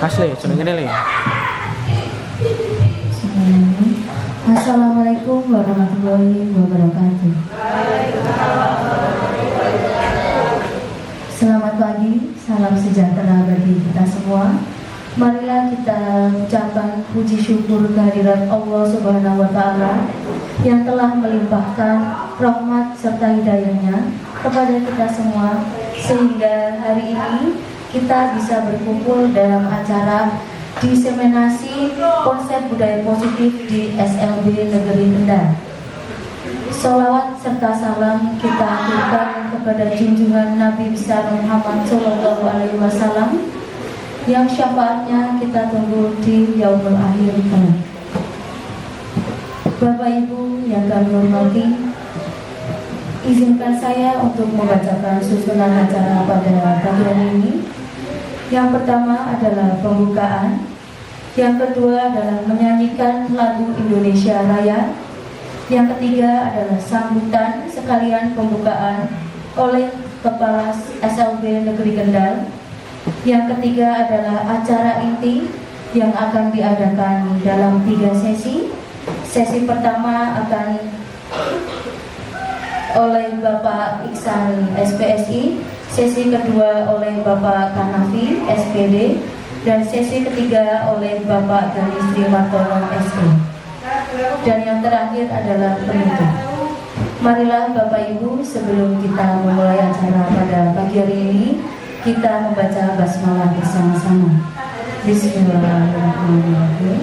Mas Le, jenenge Le. Assalamualaikum warahmatullahi wabarakatuh. Selamat pagi, salam sejahtera bagi kita semua. Marilah kita ucapkan puji syukur kehadirat Allah Subhanahu wa Ta'ala yang telah melimpahkan rahmat serta hidayahnya kepada kita semua, sehingga hari ini kita bisa berkumpul dalam acara diseminasi konsep budaya positif di SLB Negeri Kendal. Sholawat serta salam kita aturkan kepada junjungan Nabi besar Muhammad SAW yang syafaatnya kita tunggu di yaumul akhir kelak. Bapak Ibu yang kami hormati, izinkan saya untuk membacakan susunan acara pada pagi hari ini. Yang pertama adalah pembukaan, yang kedua adalah menyanyikan lagu Indonesia Raya, yang ketiga adalah sambutan sekalian pembukaan oleh Kepala SLB Negeri Kendal, yang ketiga adalah acara inti yang akan diadakan dalam 3 sesi. Sesi pertama akan oleh Bapak Iksan SPSI, sesi kedua oleh Bapak Kanafi SPD, dan sesi ketiga oleh Bapak Ganistri Martono SE. Dan yang terakhir adalah penutup. Marilah Bapak Ibu, sebelum kita memulai acara pada pagi hari ini, kita membaca basmalah bersama-sama. Bismillahirrahmanirrahim.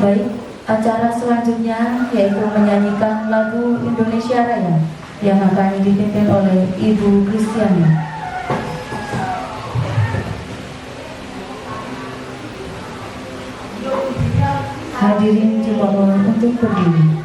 Baik, acara selanjutnya yaitu menyanyikan lagu Indonesia Raya yang akan dipimpin oleh Ibu Kristiani. Hadirin dimohon untuk berdiri.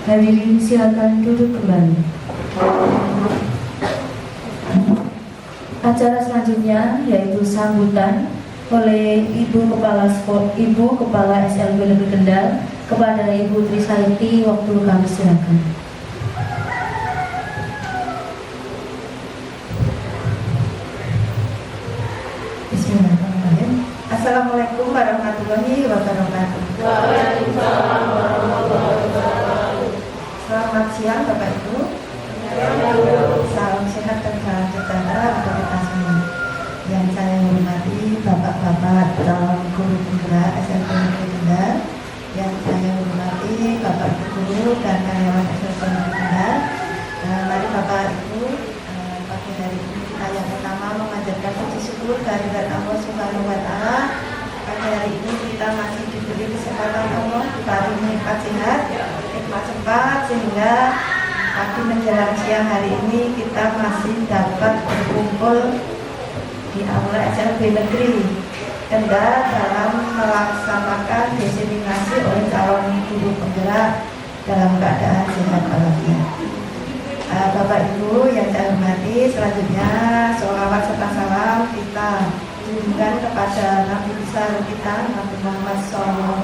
Hadirin silakan duduk kembali. Acara selanjutnya yaitu sambutan oleh Ibu Kepala SLB Negeri Kendal kepada Ibu Trisayati. Waktu kami silakan. Bismillahirrahmanirrahim. Assalamualaikum warahmatullahi wabarakatuh. Waalaikumsalam warahmatullahi wabarakatuh. Selamat siang Bapak Ibu. Salam sehat dan salam sejahtera untuk kita semua. Yang saya hormati Bapak-bapak calon guru penggerak SLB Negeri Kendal, yang saya hormati Bapak Guru dan karyawan SLB Negeri Kendal. Mari Bapak Ibu, pagi hari ini kita yang pertama memanjatkan puji syukur kehadirat Allah Subhanahu wa Ta'ala pada hari ini kita masih diberi kesempatan Allah, diparingi nikmat sehat, nikmat sempat, sehingga pagi menjelang siang hari ini kita masih dapat berkumpul di Aula SLB Negeri Kendal dalam melaksanakan diseminasi oleh calon guru penggerak dalam keadaan sehat walafiat. Bapak Ibu yang saya hormati, selanjutnya sholawat serta salam kita tunjukkan kepada Nabi besar kita, Nabi Muhammad SAW,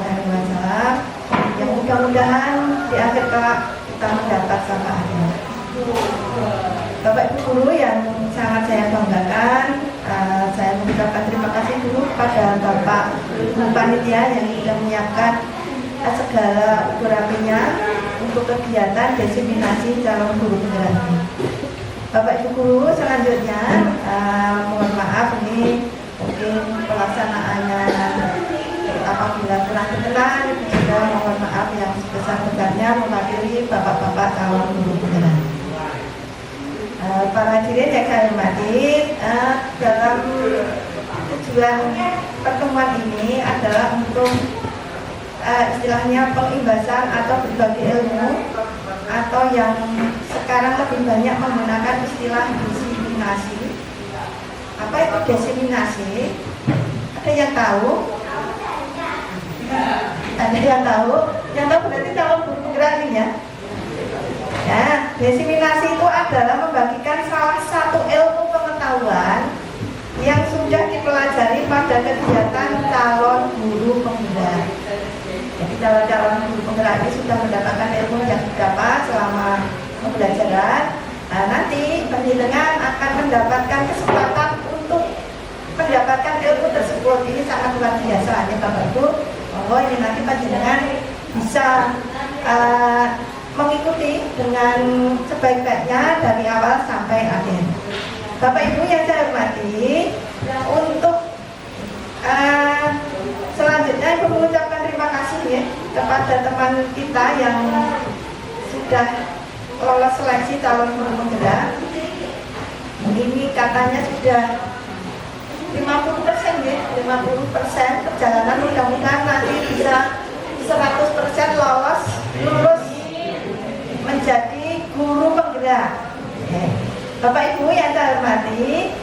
yang mudah-mudahan di akhir kelak kita mendapat syafaatnya. Bapak Ibu guru yang sangat saya banggakan, saya mengucapkan terima kasih dulu kepada Bapak Ibu Panitia yang sudah menyiapkan segala ukur rapinya untuk kegiatan diseminasi calon guru penggerak ini. Bapak Ibu guru, selanjutnya mohon maaf ini mungkin pelaksanaannya apabila kurang berkenan, juga mohon maaf yang sebesar-besarnya mewakili bapak-bapak calon guru penggerak. Para hadirin yang saya hormati, dalam tujuan pertemuan ini adalah untuk istilahnya pengimbasan atau berbagi ilmu, atau yang sekarang lebih banyak menggunakan istilah diseminasi. Apa itu diseminasi? Ada yang tahu? Ada yang tahu? Yang tahu berarti calon guru penggerak ini ya. Ya, diseminasi itu adalah membagikan salah satu ilmu pengetahuan yang sudah dipelajari pada kegiatan calon guru penggerak. Jadi calon guru penggerak ini sudah mendapatkan ilmu yang didapat selama pembelajaran. Nah, nanti penjenengan akan mendapatkan kesempatan untuk mendapatkan ilmu tersebut. Ini sangat luar biasa ya Bapak Ibu. Bahwa ini nanti penjenengan bisa mengikuti dengan sebaik-baiknya dari awal sampai akhir. Bapak Ibu yang saya hormati, untuk selanjutnya Ibu mengucapkan terima kasih ya kepada teman kita yang sudah lolos seleksi calon guru penggerak. Ini katanya sudah 50% ya, 50% perjalanan, mudah-mudahan nanti bisa 100% lulus menjadi guru penggerak. Bapak Ibu yang saya hormati,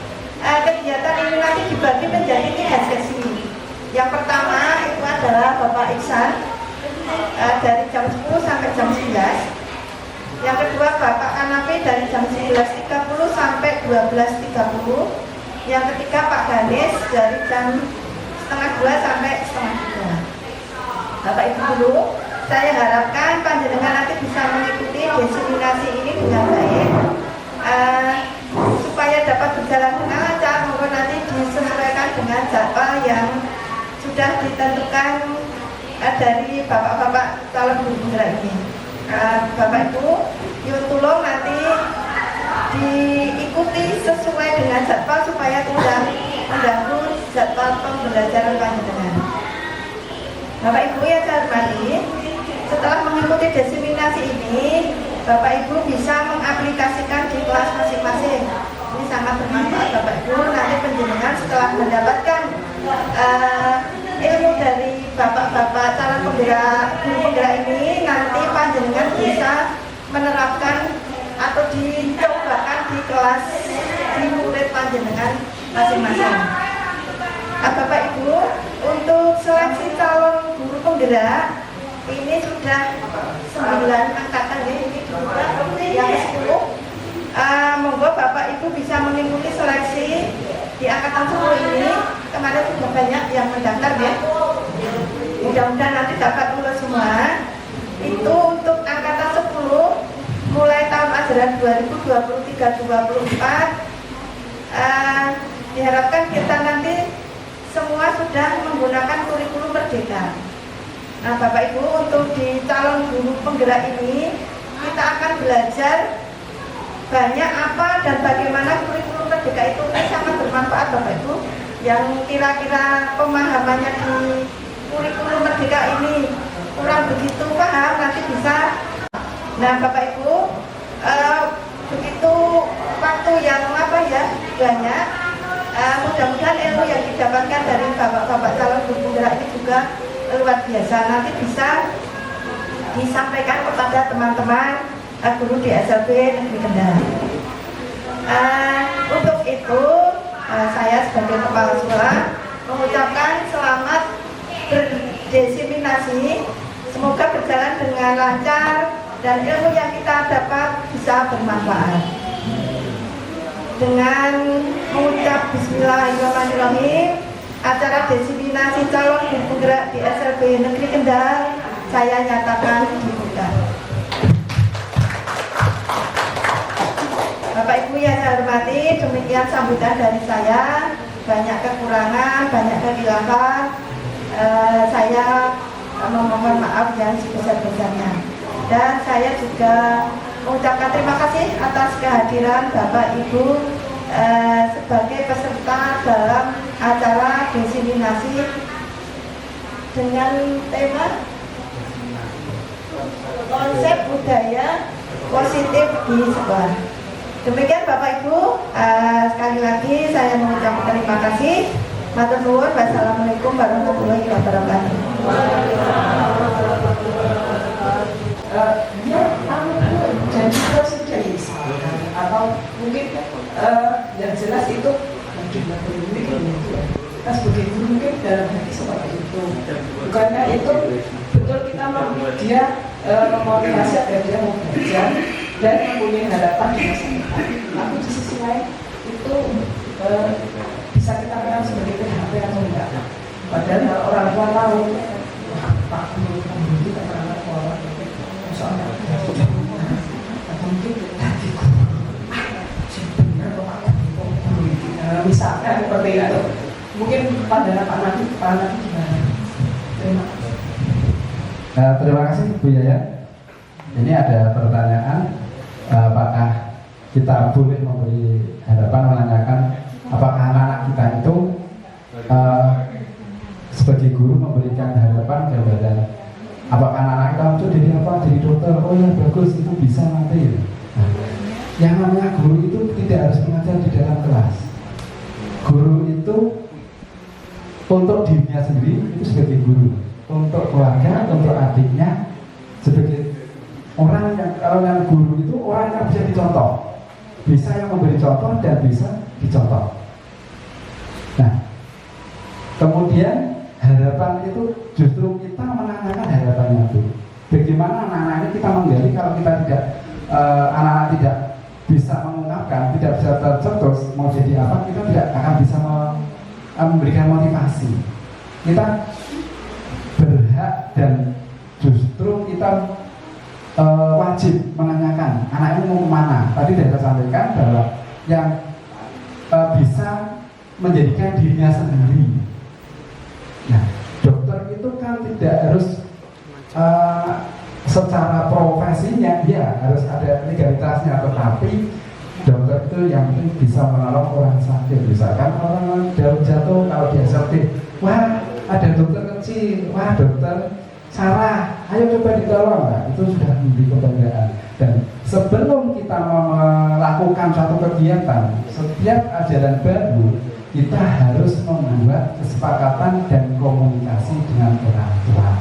kegiatan ini nanti dibagi menjadi 3 sesi. Yang pertama itu adalah Bapak Iksan dari jam 10 sampai jam 11. Yang kedua Bapak Kanapi dari jam 11.30 sampai 12.30. Yang ketiga Pak Ganes dari jam 1:30 sampai 1:30. Bapak Ibu dulu, saya harapkan panjenengan nanti bisa mengikuti diseminasi ini dengan baik, supaya dapat berjalan dengan lancar. Monggo nanti disesuaikan dengan jadwal yang sudah ditentukan dari bapak-bapak calon guru penggerak ini. Bapak Ibu, yuk tolong nanti diikuti sesuai dengan jadwal supaya tidak mengganggu jadwal pembelajaran panjenengan. Bapak Ibu yang saya hormati, setelah mengikuti diseminasi ini, Bapak Ibu bisa mengaplikasikan di kelas masing-masing. Ini sangat bermanfaat Bapak Ibu. Nanti penjenengan setelah mendapatkan ilmu dari bapak-bapak calon penggerak guru penggerak ini, nanti panjenengan bisa menerapkan atau dicobakan di kelas di murid panjenengan masing-masing. Bapak Ibu, untuk seleksi calon guru penggerak ini sudah 9 angkatan ya, ini yang ke-10. Monggo Bapak Ibu bisa mengikuti seleksi di angkatan 10 ini. Kemarin sudah banyak yang mendaftar ya. Mudah-mudahan nanti dapat lulus semua. Itu untuk angkatan 10 mulai tahun ajaran 2023-2024. Diharapkan kita nanti semua sudah menggunakan kurikulum Merdeka. Nah Bapak Ibu, untuk di calon guru penggerak ini kita akan belajar banyak apa dan bagaimana kurikulum Merdeka itu. Ini sangat bermanfaat Bapak Ibu. Yang kira-kira pemahamannya di kurikulum Merdeka ini kurang begitu paham, nanti bisa. Nah Bapak Ibu, begitu waktu yang banyak, mudah-mudahan ilmu yang didapatkan dari bapak-bapak calon guru penggerak ini juga luar biasa. Nanti bisa disampaikan kepada teman-teman guru di SLB Negeri Kendal. Untuk itu saya sebagai kepala sekolah mengucapkan selamat berdesiminasi, semoga berjalan dengan lancar dan ilmu yang kita dapat bisa bermanfaat. Dengan mengucap Bismillahirrahmanirrahim, acara desiminasi calon guru penggerak di SLB Negeri Kendal saya nyatakan dibuka. Bapak Ibu yang saya hormati, demikian sambutan dari saya. Banyak kekurangan, banyak kehilangan. Saya memohon maaf yang sebesar-besarnya. Dan saya juga mengucapkan terima kasih atas kehadiran Bapak Ibu sebagai peserta dalam acara desiminasi dengan tema konsep budaya positif di sekolah. Demikian Bapak Ibu, sekali lagi saya mengucapkan terima kasih. Matur nuwun. Wassalamualaikum warahmatullahi wabarakatuh. Jadi prosedur misalkan atau mungkin yang jelas itu kita sebagai guru mungkin dalam hati seperti itu. Bukannya itu betul kita dia memotivasi agar dia mau belajar dan mempunyai harapan di masa depan. Tapi di sisi lain itu bisa kita kenal sebagai PHP atau enggak. Padahal orang tua tahu, Pak Guru itu keterangan orang soalnya atau mungkin tadi misalkan seperti itu. Mungkin pada Pak Nadi gimana? Terima kasih. Terima kasih Bu Yaya. Ini ada pertanyaan, apakah kita boleh memberi harapan menanyakan apakah anak-anak kita itu sebagai guru memberikan harapan gambaran apakah anak-anak kita itu jadi apa, jadi dokter, oh ya bagus itu bisa nanti. Nah, yang namanya guru itu tidak harus mengajar di dalam kelas. Guru itu untuk dirinya sendiri itu sebagai guru, untuk keluarga, untuk adiknya sebagai orang yang, kalau yang guru itu orang yang bisa dicontoh, bisa yang memberi contoh dan bisa dicontoh. Nah, kemudian harapan itu justru kita menanyakan harapannya itu. Bagaimana anak-anak ini kita menggali kalau kita tidak anak-anak tidak bisa mengungkapkan, tidak bisa tercetus mau jadi apa, kita tidak akan bisa memberikan motivasi. Kita berhak dan justru kita wajib menanyakan anak ini mau kemana. Tadi sudah saya sampaikan bahwa yang bisa menjadikan dirinya sendiri. Nah, dokter itu kan tidak harus secara profesinya ya harus ada legalitasnya, tetapi dokter itu yang penting bisa menolong orang sakit. Misalkan orang jatuh kalau dia sakit, wah ada dokter kecil, wah dokter Sarah, ayo coba ditolong. Nah, itu sudah menjadi kebanggaan. Dan sebelum kita melakukan suatu kegiatan, setiap ajaran baru kita harus membuat kesepakatan dan komunikasi dengan orang tua.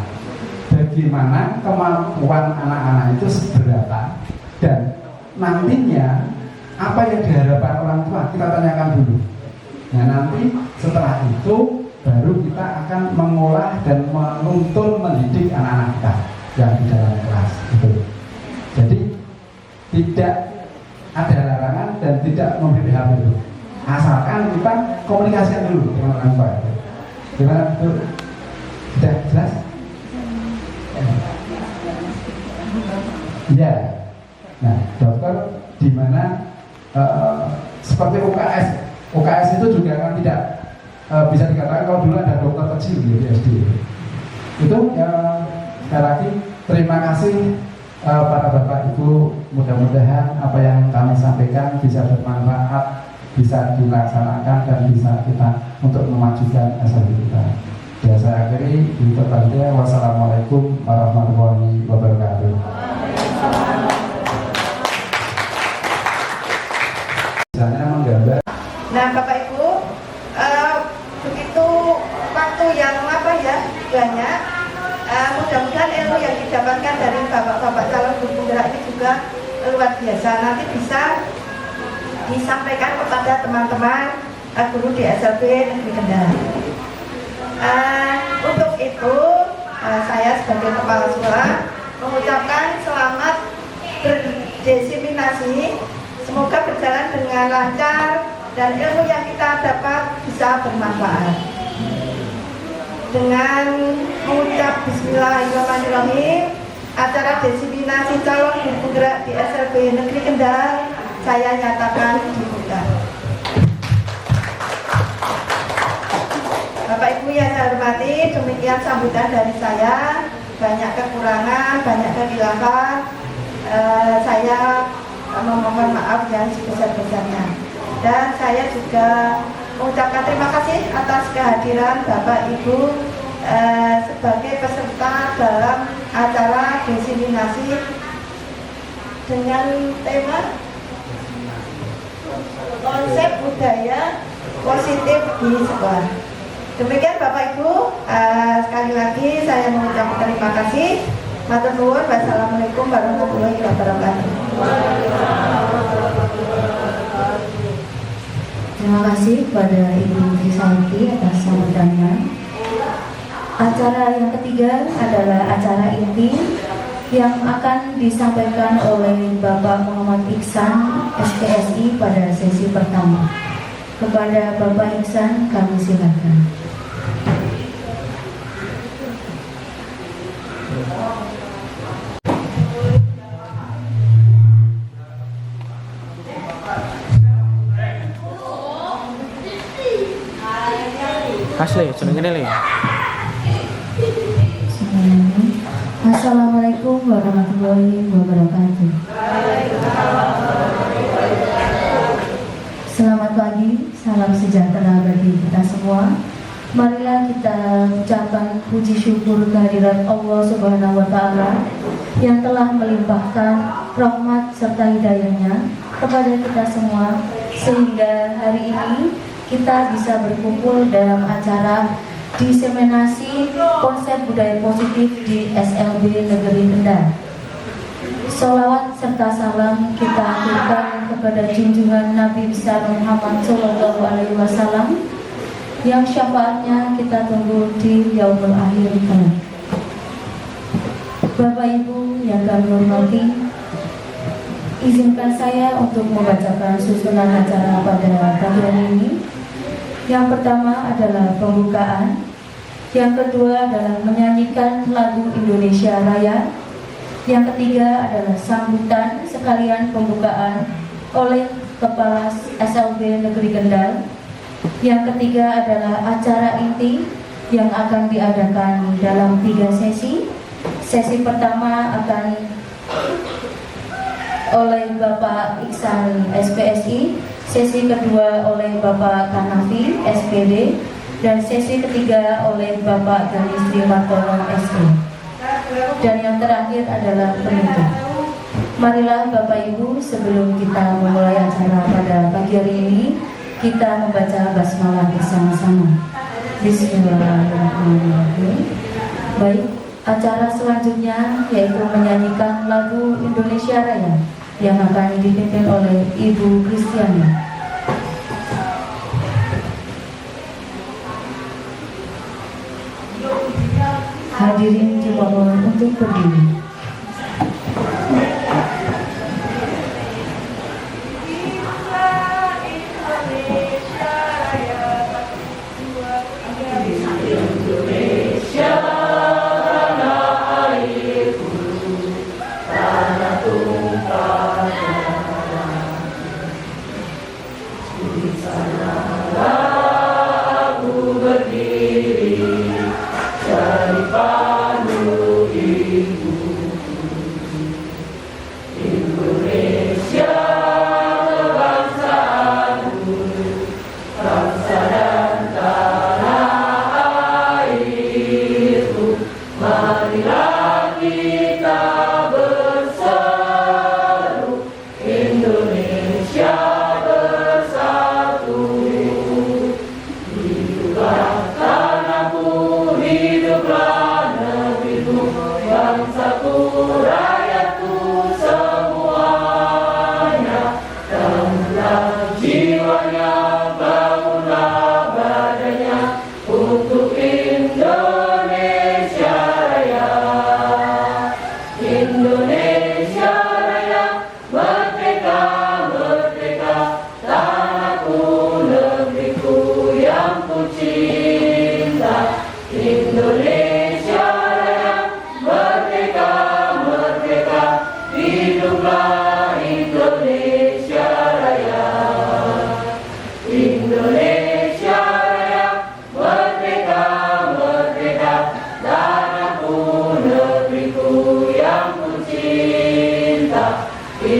Bagaimana kemampuan anak-anak itu seberapa dan nantinya apa yang diharapkan orang tua kita tanyakan dulu. Nah nanti setelah itu baru kita akan mengolah dan menuntun mendidik anak-anak kita yang di dalam kelas itu. Jadi tidak ada larangan dan tidak memberi PHP itu. Asalkan kita komunikasikan dulu dengan orang tua. Gimana itu? Sudah jelas? Ya. Nah, dokter di mana seperti UKS. UKS itu juga kan tidak bisa dikatakan kalau dulu ada dokter kecil di SD. Itu sekali lagi terima kasih para Bapak Ibu, mudah-mudahan apa yang kami sampaikan bisa bermanfaat, bisa dilaksanakan dan bisa kita untuk memajukan SLB kita. Ya saya akhiri di pertanyaan. Wassalamualaikum warahmatullahi wabarakatuh. Misalnya menggambar. Nah Bapak Ibu, begitu waktu yang apa ya banyak. Mudah-mudahan ilmu yang didapatkan dari bapak-bapak calon guru penggerak ini juga luar biasa. Nanti bisa disampaikan kepada teman-teman guru di SLB Negeri Kendal. Untuk itu saya sebagai kepala sekolah mengucapkan selamat berdesiminasi. Semoga berjalan dengan lancar dan ilmu yang kita dapat bisa bermanfaat. Dengan mengucap Bismillahirrahmanirrahim, acara desiminasi calon guru penggerak di SLB Negeri Kendal saya nyatakan dibuka. Bapak Ibu yang saya hormati, demikian sambutan dari saya. Banyak kekurangan, banyak kekhilafan. Saya memohon maaf yang sebesar-besarnya. Dan saya juga mengucapkan terima kasih atas kehadiran Bapak Ibu sebagai peserta dalam acara desiminasi dengan tema konsep budaya positif di sekolah. Demikian Bapak Ibu, sekali lagi saya mengucapkan terima kasih. Matur nuwun. Wassalamualaikum warahmatullahi wabarakatuh. Terima kasih kepada Ibu Trisanti atas sambutannya. Acara yang ketiga adalah acara inti yang akan disampaikan oleh Bapak Muhammad Iksan, SPSI pada sesi pertama. Kepada Bapak Iksan, kami silakan. Asli, jenenge Le. Assalamualaikum warahmatullahi wabarakatuh. Selamat pagi, salam sejahtera bagi kita semua. Marilah kita ucapkan puji syukur kehadirat Allah Subhanahu wa Ta'ala yang telah melimpahkan rahmat serta hidayahnya kepada kita semua, sehingga hari ini kita bisa berkumpul dalam acara diseminasi konsep budaya positif di SLB Negeri Kendal. Sholawat serta salam kita aturkan kepada junjungan Nabi besar Muhammad SAW yang syafaatnya kita tunggu di yaumul akhir kelak. Bapak Ibu yang kami hormati, izinkan saya untuk membacakan susunan acara pada pagi hari ini. Yang pertama adalah pembukaan, yang kedua adalah menyanyikan lagu Indonesia Raya, yang ketiga adalah sambutan sekalian pembukaan oleh Kepala SLB Negeri Kendal, yang ketiga adalah acara inti yang akan diadakan dalam 3 sesi. Sesi pertama akan oleh Bapak Iksan, SPSI, sesi kedua oleh Bapak Kanafi, SPD, dan sesi ketiga oleh Bapak Ganistri Martono, SE. Dan yang terakhir adalah penutup. Marilah Bapak Ibu, sebelum kita memulai acara pada pagi hari ini, kita membaca basmalah bersama-sama. Bismillahirrahmanirrahim. Baik, acara selanjutnya yaitu menyanyikan lagu Indonesia Raya yang akan dipimpin oleh Ibu Kristiani. Hadirin dimohon untuk berdiri. Berdiri dari panu ibu.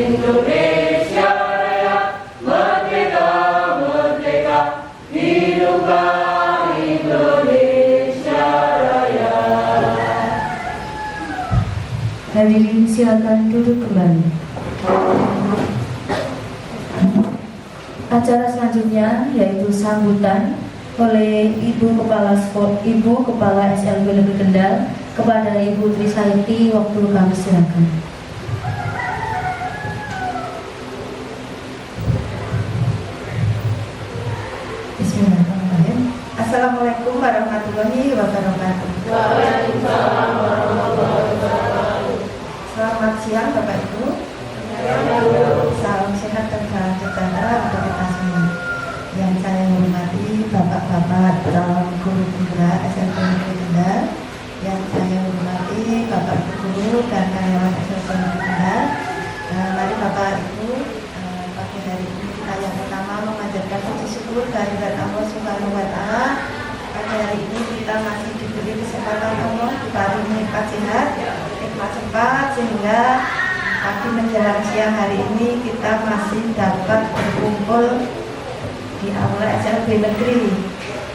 Hadirin silakan duduk kembali. Acara selanjutnya yaitu sambutan oleh Ibu Kepala SLB Negeri Kendal kepada Ibu Trisayati. Waktu kami silakan. Bismillahirrahmanirrahim. Assalamualaikum warahmatullahi wabarakatuh. Waalaikumsalam warahmatullahi wabarakatuh. Selamat siang Bapak Ibu. Salam sehat dan salam sejahtera untuk kita semua. Yang saya hormati Bapak-bapak calon guru penggerak SLB Negeri Kendal, yang saya hormati Bapak Guru dan karyawan SLB Negeri Kendal. Mari Bapak Ibu, pagi hari ini kita yang pertama memanjatkan puji syukur kehadirat Allah Subhanahu wa Ta'ala. Pada hari ini kita masih diberi kesempatan Allah diparingi nikmat sehat, nikmat sempat, sehingga pagi menjelang siang hari ini kita masih dapat berkumpul di aula SLB Negeri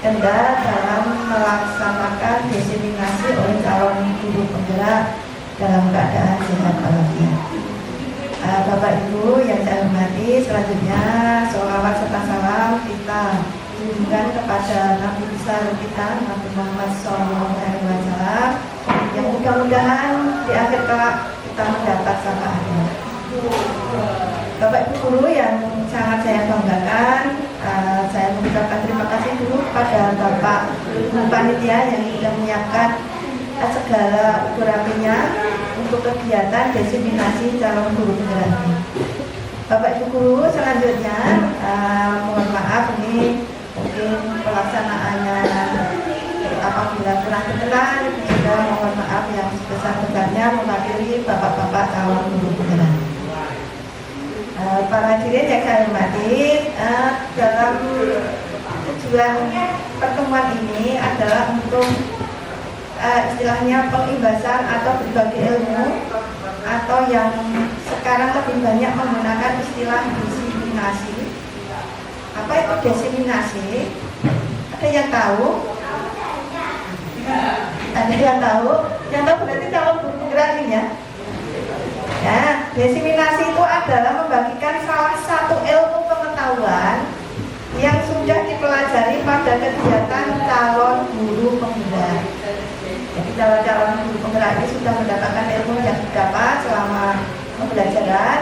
Kendal dalam melaksanakan diseminasi oleh calon guru penggerak dalam keadaan sehat walafiat. Bapak Ibu yang saya hormati, selanjutnya sholawat serta salam kita tunjukkan kepada Nabi besar kita Nabi Muhammad SAW, yang mudah-mudahan di akhir kelak kita mendapat syafaatnya. Bapak Ibu guru yang sangat saya banggakan, saya mengucapkan terima kasih dulu kepada Bapak Ibu Panitia yang sudah menyiapkan segala ukurapinya untuk kegiatan diseminasi calon guru penggerak ini. Bapak Ibu guru, selanjutnya mohon maaf ini mungkin pelaksanaannya apabila kurang berkenan, sudah mohon maaf yang sebesar-besarnya mewakili bapak-bapak calon guru penggerak. Para hadirin yang saya hormati, dalam tujuan pertemuan ini adalah untuk istilahnya pengimbasan atau berbagi ilmu, atau yang sekarang lebih banyak menggunakan istilah diseminasi. Apa itu diseminasi? Ada yang tahu? Ada yang tahu? Yang tahu berarti calon guru penggerak ini ya. Nah, diseminasi itu adalah membagikan salah satu ilmu pengetahuan yang sudah dipelajari pada kegiatan calon guru penggerak. Jadi calon guru penggerak ini sudah mendapatkan ilmu yang didapat selama pembelajaran.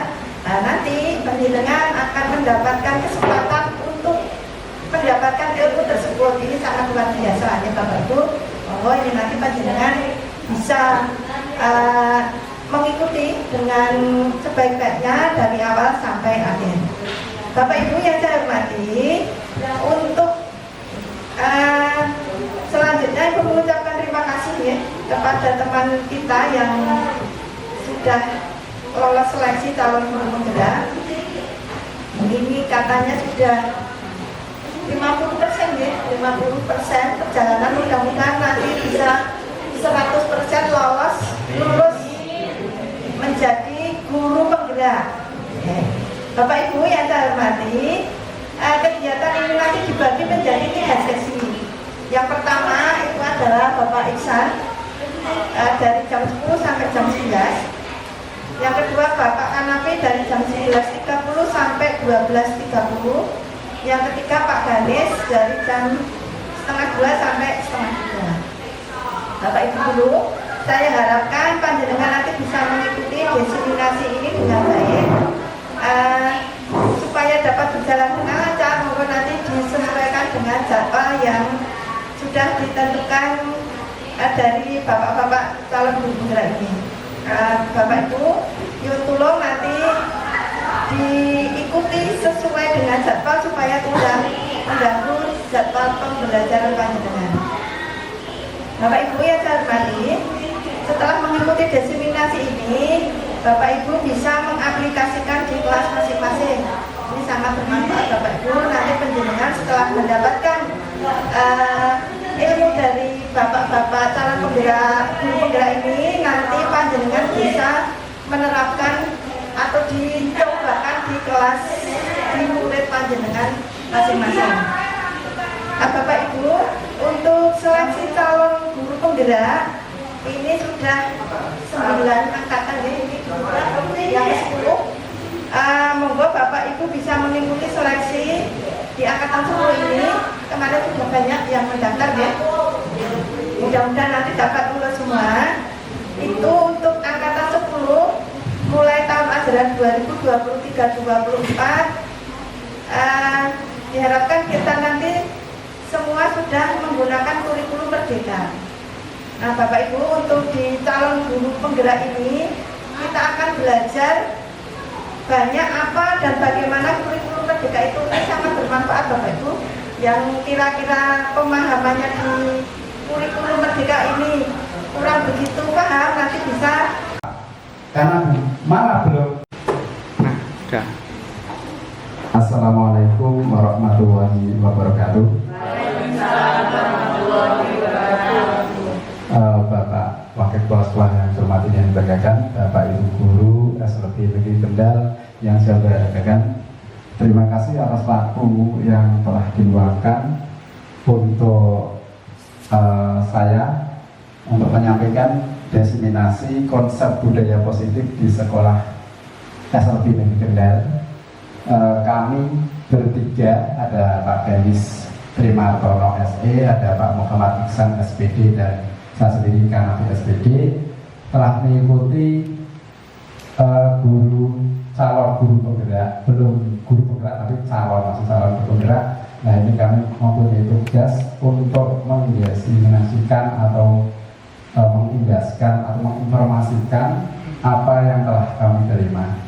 Nah, nanti panjenengan akan mendapatkan kesempatan untuk mendapatkan ilmu tersebut. Ini sangat luar biasa ya Bapak Ibu. Bahwa ini nanti panjenengan bisa mengikuti dengan sebaik-baiknya dari awal sampai akhir. Bapak Ibu yang saya hormati, untuk selanjutnya Ibu mengucapkan terima kasih ya kepada teman kita yang sudah lolos seleksi calon guru penggerak. Ini katanya sudah 50% ya, 50% perjalanan, mudah-mudahan nanti bisa 100% lulus menjadi guru penggerak. Bapak Ibu yang saya hormati, kegiatan ini nanti dibagi menjadi 3 sesi. Yang pertama itu adalah Bapak Iksan dari jam 10 sampai jam 11. Yang kedua Bapak Kanapi dari jam 11.30 sampai 12.30. Yang ketiga Pak Ganes dari jam 1:30 sampai 1:30. Bapak Ibu dulu, saya harapkan panjenengan nanti bisa mengikuti diseminasi ini dengan baik, supaya dapat berjalan dengan lancar. Monggo nanti disesuaikan dengan jadwal yang sudah ditentukan dari bapak-bapak calon guru penggerak ini. Bapak Ibu, yuk tolong nanti diikuti sesuai dengan jadwal supaya tidak mengganggu jadwal pembelajaran panjenengan. Bapak Ibu yang saya hormati, setelah mengikuti diseminasi ini, Bapak Ibu bisa mengaplikasikan di kelas masing-masing. Ini sangat bermanfaat Bapak Ibu. Nanti panjenengan setelah mendapatkan ilmu dari bapak-bapak calon penggerak guru penggerak ini, nanti panjenengan bisa menerapkan atau dicobakan di kelas di murid panjenengan masing-masing. Nah, Bapak Ibu, untuk seleksi calon guru penggerak ini sudah 9 angkatan ya, ini yang ke-10. Monggo Bapak Ibu bisa mengikuti seleksi di angkatan 10 ini. Kemarin sudah banyak yang mendaftar ya. Mudah-mudahan nanti dapat lulus semua. Itu untuk angkatan 10 mulai tahun ajaran 2023-2024. Diharapkan kita nanti semua sudah menggunakan kurikulum merdeka. Nah, Bapak Ibu, untuk di calon guru penggerak ini kita akan belajar banyak apa dan bagaimana kurikulum merdeka itu sangat bermanfaat, Bapak Ibu. Yang kira-kira pemahamannya di kurikulum merdeka ini kurang begitu paham, nanti bisa karena malah belum. Nah, udah. Assalamualaikum warahmatullahi wabarakatuh. Bapak Wakil Kepala Sekolah yang saya hormati dan banggakan, Bapak Ibu Guru SLB Negeri Kendal yang saya banggakan, terima kasih atas waktu yang telah diluangkan untuk saya untuk menyampaikan diseminasi konsep budaya positif di sekolah SLB Negeri Kendal. Kami bertiga, ada Pak Denis Primartono SE, ada Pak Muhammad Iksan SPD, dan saya sendiri Kanapi SPD, telah mengikuti calon guru penggerak, belum guru penggerak tapi masih calon guru penggerak. Nah, ini kami mempunyai tugas untuk menginformasikan atau mengindaskan atau menginformasikan apa yang telah kami terima.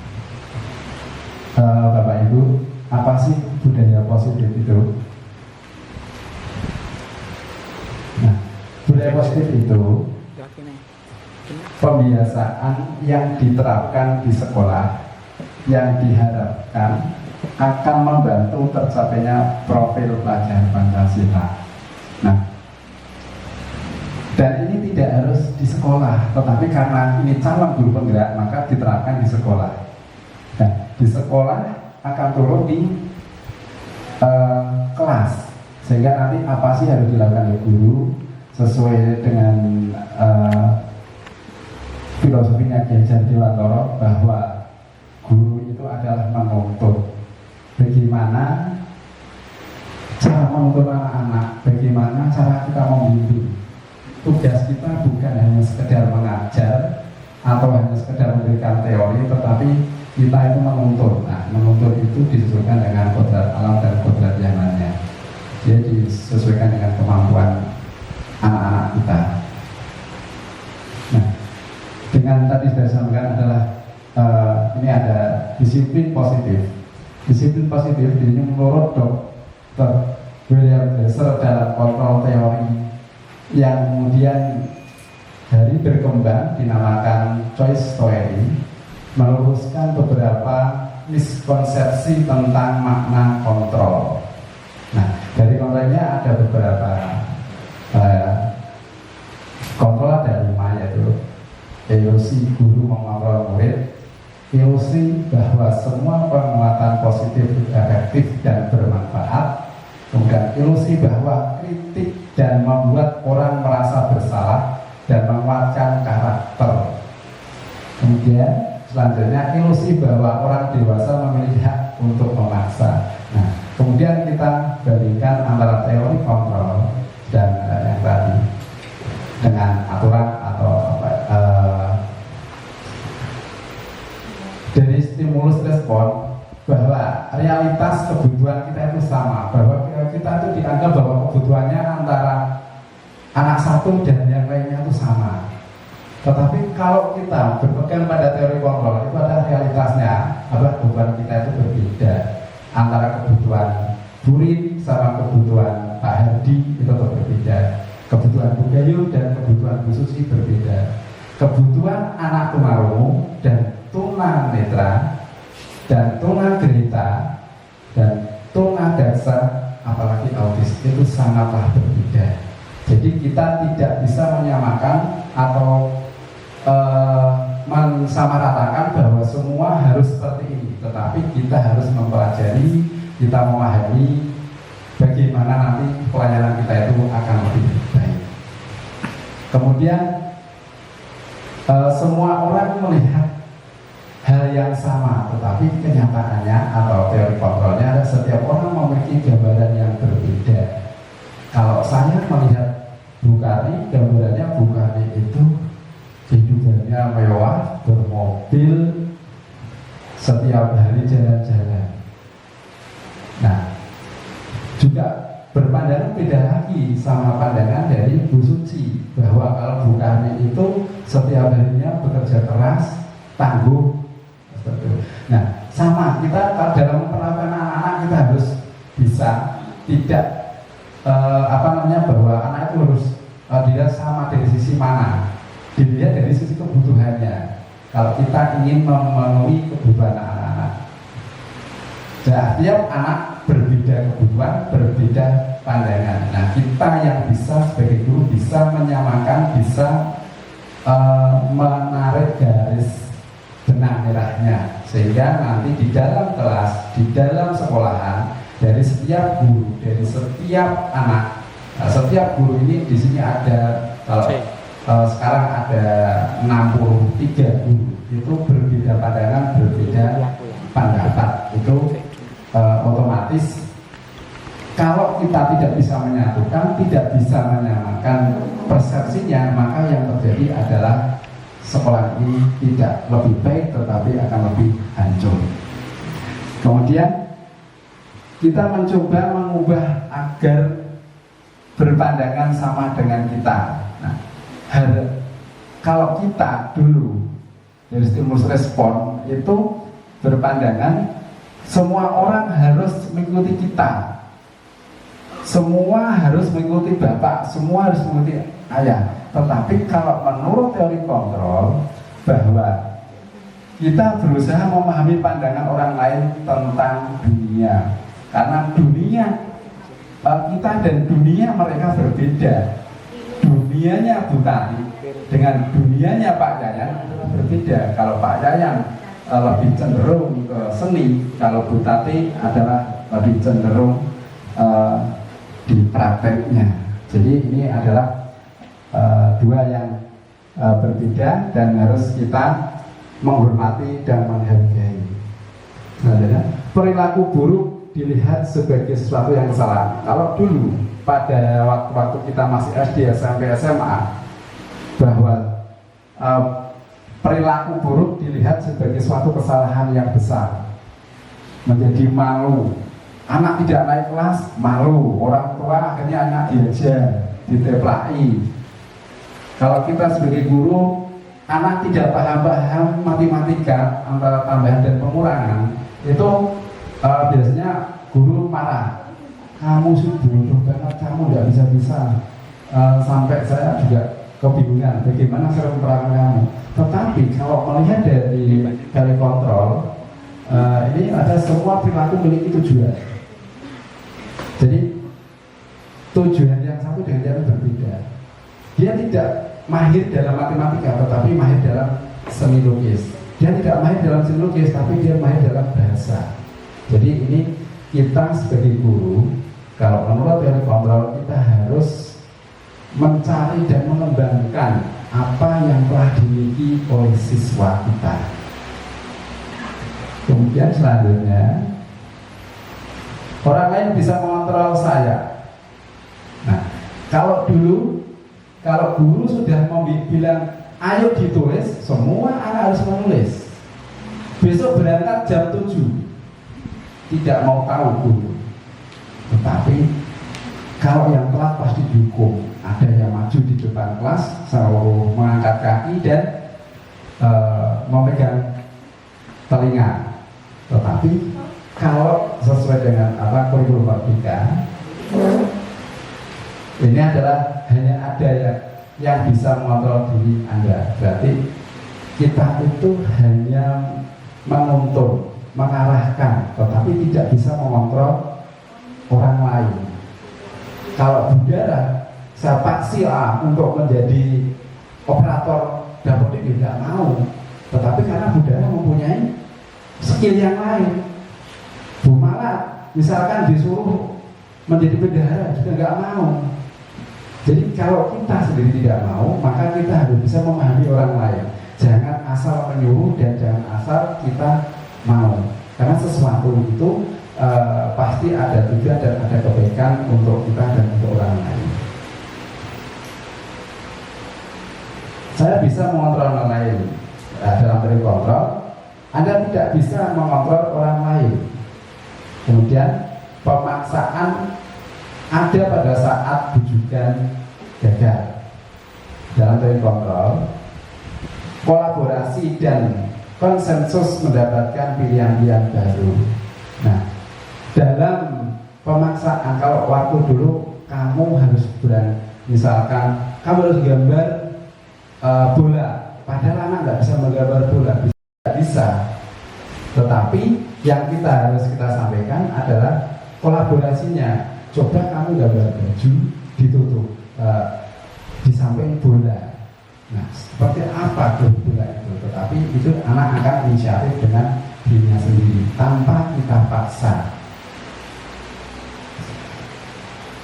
Bapak Ibu, apa sih budaya positif itu? Nah, budaya positif itu pembiasaan yang diterapkan di sekolah yang diharapkan akan membantu tercapainya profil pelajar Pancasila. Nah, dan ini tidak harus di sekolah, tetapi karena ini calon guru penggerak maka diterapkan di sekolah. Nah, di sekolah akan turun di kelas, sehingga nanti apa sih harus dilakukan oleh guru sesuai dengan filosofinya Kiai Jatiwatoro, bahwa guru itu adalah menuntut. Bagaimana cara menuntut anak-anak, bagaimana cara kita membimbing. Tugas kita bukan hanya sekedar mengajar atau hanya sekedar memberikan teori, tetapi kita itu menuntut. Nah, menuntut itu disesuaikan dengan kodrat alam dan kodrat yang lainnya. Dia disesuaikan dengan kemampuan anak-anak kita. Nah, dengan tadi saya sampaikan adalah ini ada disiplin positif. Disiplin positif ini menurut Dr. William Besser dalam kontrol teori yang kemudian dari berkembang dinamakan choice theory, meluruskan beberapa miskonsepsi tentang makna kontrol. Nah, dari kontrolnya ada beberapa kontrol, ada 5, yaitu ilusi guru mengontrol murid, ilusi bahwa semua penguatan positif efektif dan bermanfaat, kemudian ilusi bahwa kritik dan membuat orang merasa bersalah dan menguatkan karakter. Kemudian selanjutnya ilusi bahwa orang dewasa memiliki hak untuk memaksa. Nah, kemudian kita bandingkan antara teori kontrol dan yang tadi dengan aturan atau dari stimulus respon, bahwa realitas kebutuhan kita itu sama, bahwa kita itu dianggap bahwa kebutuhannya antara anak satu dan yang lainnya itu sama. Tetapi kalau kita berpegang pada teori kontrol, itu ada realitasnya, kebutuhan kita itu berbeda. Antara kebutuhan Burin sama kebutuhan Pak Hardi itu berbeda. Kebutuhan Bu Gayu dan kebutuhan Bu Susi berbeda. Kebutuhan anak tunarungu dan tunanetra dan tunagrita dan tunadaksa, apalagi autis, itu sangatlah berbeda. Jadi kita tidak bisa menyamakan atau mensamaratakan bahwa semua harus seperti ini, tetapi kita harus mempelajari, kita memahami bagaimana nanti pelayanan kita itu akan lebih baik. Kemudian semua orang melihat hal yang sama, tetapi kenyataannya atau teori kontrolnya setiap orang memiliki gambaran yang berbeda. Kalau saya melihat Bu Kari, gambarannya Bu Kari itu kehidupannya mewah, bermobil, setiap hari jalan-jalan. Nah, juga berpandangan beda lagi sama pandangan dari Bu Suci, bahwa kalau Bu Kari itu setiap harinya bekerja keras, tangguh. Nah, sama kita dalam memperlakukan anak-anak kita harus bisa tidak bahwa anak itu harus dilihat sama dari sisi mana, dilihat dari sisi kebutuhannya. Kalau kita ingin memenuhi kebutuhan anak-anak, nah, tiap anak berbeda kebutuhan, berbeda pandangan. Nah, kita yang bisa sebagai guru bisa menyamakan, bisa menarik garis benang merahnya, sehingga nanti di dalam kelas, di dalam sekolahan, dari setiap guru, dari setiap anak, setiap guru ini di sini ada sekarang ada 63 guru, itu berbeda pandangan, berbeda pendapat. Itu otomatis kalau kita tidak bisa menyatukan, tidak bisa menyamakan persepsinya, maka yang terjadi adalah sekolah ini tidak lebih baik, tetapi akan lebih hancur. Kemudian kita mencoba mengubah agar berpandangan sama dengan kita. Nah, kalau kita dulu dari stimulus respon itu berpandangan semua orang harus mengikuti kita, semua harus mengikuti bapak, semua harus mengikuti ayah. Tetapi kalau menurut teori kontrol, bahwa kita berusaha memahami pandangan orang lain tentang dunia, karena dunia kita dan dunia mereka berbeda. Dunianya Bu Tari dengan dunianya Pak Yayan berbeda. Kalau Pak Yayan lebih cenderung ke seni, kalau Bu Tati adalah lebih cenderung di prakteknya. Jadi ini adalah dua yang berbeda dan harus kita menghormati dan menghargai. Selanjutnya, perilaku buruk dilihat sebagai sesuatu yang salah. Kalau dulu pada waktu kita masih SD, SMP, SMA, bahwa perilaku buruk dilihat sebagai suatu kesalahan yang besar, menjadi malu. Anak tidak naik kelas, malu. Orang tua akhirnya anak diajar, diteplaki. Kalau kita sebagai guru, anak tidak paham matematika antara tambahan dan pengurangan, itu biasanya guru marah. Kamu sih bodoh banget, kamu nggak bisa-bisa. Sampai saya juga kebingungan bagaimana cara menerangkan kamu. Tetapi kalau melihat dari kontrol, ini ada semua perilaku memiliki tujuan. Jadi tujuan yang satu dengan yang berbeda. Dia tidak mahir dalam matematika, tetapi mahir dalam seni lukis. Dia tidak mahir dalam seni lukis, tapi dia mahir dalam bahasa. Jadi ini kita sebagai guru, kalau menurut teori kontrol, kita harus mencari dan mengembangkan apa yang telah dimiliki oleh siswa kita. Kemudian selanjutnya, orang lain bisa mengontrol saya. Nah, kalau guru sudah bilang ayo ditulis, semua anak harus menulis. Besok berangkat jam 7, tidak mau tahu guru. Tetapi kalau yang telat pasti dihukum. Ada yang maju di depan kelas, selalu mengangkat kaki dan memegang telinga. Tetapi kalau sesuai dengan kurikulum Merdeka, ini adalah hanya ada yang bisa mengontrol diri Anda. Berarti kita itu hanya menuntun, mengarahkan, tetapi tidak bisa mengontrol orang lain. Kalau Bundara, saya paksa untuk menjadi operator dapur ini, tidak mau. Tetapi karena budaya mempunyai skill yang lain, malah misalkan disuruh menjadi bendahara juga nggak mau. Jadi kalau kita sendiri tidak mau, maka kita harus bisa memahami orang lain. Jangan asal menyuruh dan jangan asal kita mau. Karena sesuatu itu pasti ada tujuan dan ada kebaikan untuk kita dan untuk orang lain. Saya bisa mengontrol orang lain dalam teori kontrol. Anda tidak bisa mengontrol orang lain. Kemudian pemaksaan ada pada saat bujukan gagal. Dalam teori kontrol, kolaborasi dan konsensus mendapatkan pilihan-pilihan baru. Nah, dalam pemaksaan, kalau waktu dulu kamu harus bulan, misalkan kamu harus gambar bola, padahal anak nggak bisa menggambar bola, bisa. Tetapi yang kita sampaikan adalah kolaborasinya. Coba kamu gambar baju ditutup di samping bola. Nah, seperti apa tuh bola itu? Tetapi itu anak akan inisiatif dengan dirinya sendiri tanpa kita paksa.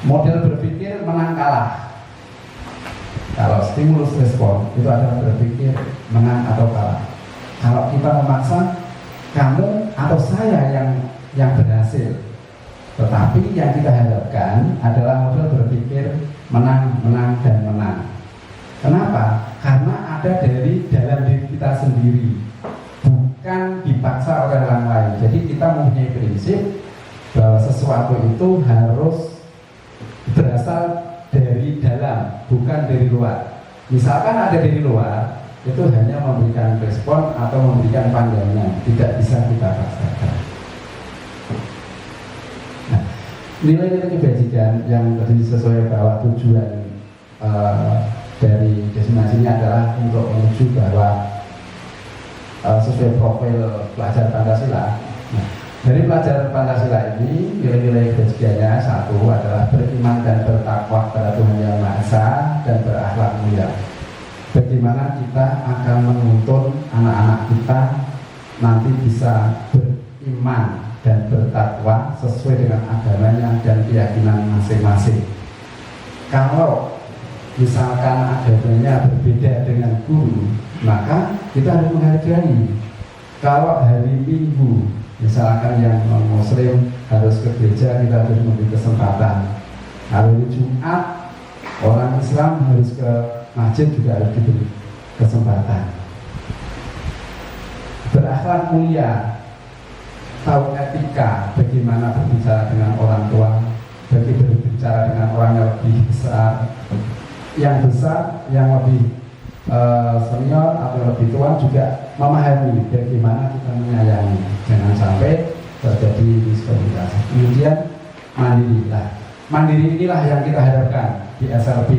Model berpikir menang kalah. Kalau stimulus respon itu adalah berpikir menang atau kalah. Kalau kita memaksa, kamu atau saya yang berhasil. Tetapi yang kita harapkan adalah model berpikir menang, menang, dan menang. Kenapa? Karena ada dari dalam diri kita sendiri, bukan dipaksa oleh orang lain. Jadi kita mempunyai prinsip bahwa sesuatu itu harus berasal dari dalam, bukan dari luar. Misalkan ada dari luar, itu hanya memberikan respon atau memberikan pandangan, tidak bisa kita paksakan. Nah, nilai-nilai kebajikan yang tadi sesuai bahwa tujuan dari destinasinya adalah untuk menuju bahwa sesuai profil pelajar Pancasila. Nah, dari pelajar Pancasila ini nilai-nilai kebajikannya satu adalah beriman dan bertakwa pada Tuhan Yang Maha Esa dan berakhlak mulia. Bagaimana kita akan menuntun anak-anak kita nanti bisa beriman dan bertakwa sesuai dengan agamanya dan keyakinan masing-masing. Kalau misalkan agamanya berbeda dengan guru, maka kita harus menghargai. Kalau hari Minggu, misalkan yang non-Muslim harus ke gereja, kita harus memberi kesempatan. Hari Jumat, orang Islam harus ke masjid juga harus diberi kesempatan. Berakhlak mulia, tahu etika, bagaimana berbicara dengan orang tua, bagaimana berbicara dengan orang yang lebih besar, yang lebih senior atau lebih tua juga memahami bagaimana kita menyayangi. Jangan sampai terjadi diskriminasi. Kemudian mandiri. Mandiri inilah yang kita harapkan di SLB.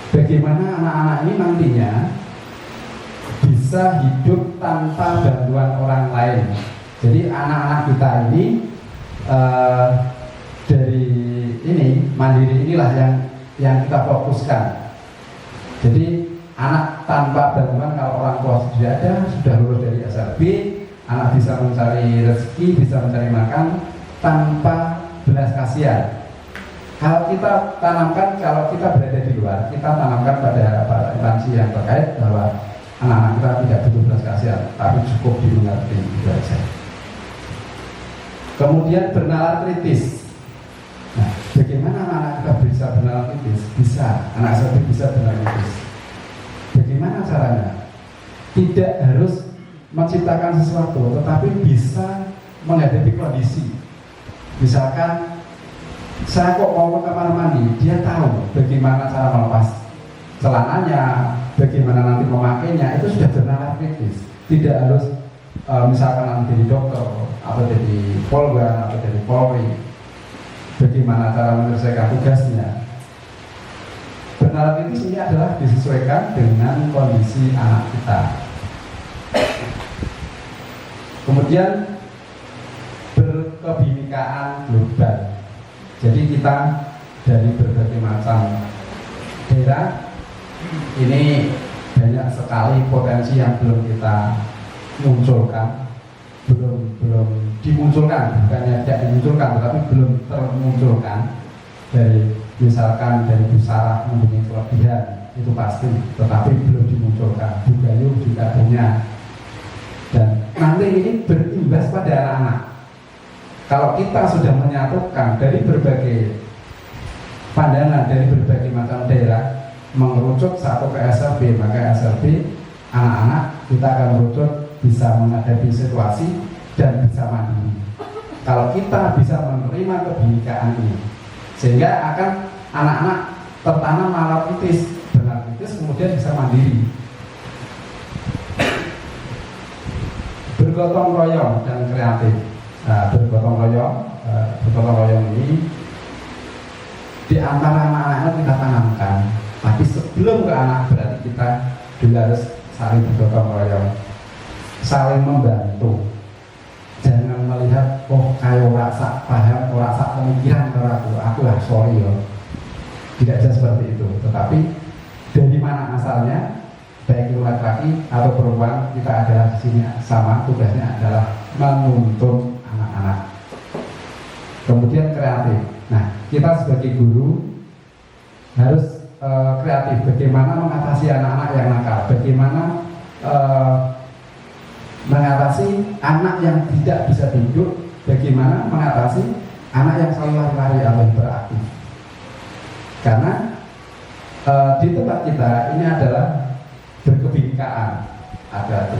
Bagaimana anak-anak ini nantinya bisa hidup tanpa bantuan orang lain. Jadi anak-anak kita ini dari ini mandiri inilah yang kita fokuskan. Jadi anak tanpa bantuan, kalau orang tua sudah ada, sudah lulus dari SLB, anak bisa mencari rezeki, bisa mencari makan tanpa belas kasihan. Kalau kita tanamkan, kalau kita berada di luar, kita tanamkan pada instansi yang terkait bahwa anak-anak kita tidak butuh belas kasihan, tapi cukup dimengerti, itu saja. Kemudian bernalar kritis. Nah, bagaimana anak-anak kita bisa bernalar kritis? Bisa, anak SLB bisa bernalar kritis. Bagaimana caranya? Tidak harus menciptakan sesuatu, tetapi bisa menghadapi kondisi. Misalkan saya kok mau ke kamar mandi, dia tahu bagaimana cara melepas celananya, bagaimana nanti memakainya, itu sudah bernalar kritis. Tidak harus misalkan nanti jadi dokter, atau jadi polwan, atau jadi polri. Bagaimana cara menyelesaikan tugasnya. Bernalar kritis ini adalah disesuaikan dengan kondisi anak kita. Kemudian berkebinekaan global. Jadi kita dari berbagai macam daerah ini banyak sekali potensi yang belum kita munculkan, belum dimunculkan, bukannya tidak dimunculkan, tetapi belum termunculkan. Dari misalkan dari Bu Sarah mempunyai kelebihan itu pasti, tetapi belum dimunculkan. Bu Gayu juga punya, dan nanti ini berimbas pada anak-anak. Kalau kita sudah menyatukan dari berbagai pandangan dari berbagai macam daerah mengerucut satu ke SLB, maka SLB anak-anak kita akan merucut bisa menghadapi situasi dan bisa mandiri. Kalau kita bisa menerima kebinekaan ini, sehingga akan anak-anak tertanam nalar kritis, benar kritis, kemudian bisa mandiri, bergotong royong dan kreatif. Nah, bergotong royong ini di antara anak-anak kita tanamkan. Tapi sebelum ke anak, berarti kita dulu harus saling bergotong royong, saling membantu. Jangan melihat, oh kayak rasa paham, rasa pemikiran aku lah sorry ya. Tidak bisa seperti itu. Tetapi dari mana asalnya, baik itu laki-laki atau perempuan, kita adalah di sini sama, tugasnya adalah menuntun anak-anak. Kemudian kreatif. Nah, kita sebagai guru harus kreatif. Bagaimana mengatasi anak-anak yang nakal? Bagaimana mengatasi anak yang tidak bisa duduk? Bagaimana mengatasi anak yang selalu lari-lari atau hiperaktif? Karena di tempat kita ini adalah berkebinekaan. Ada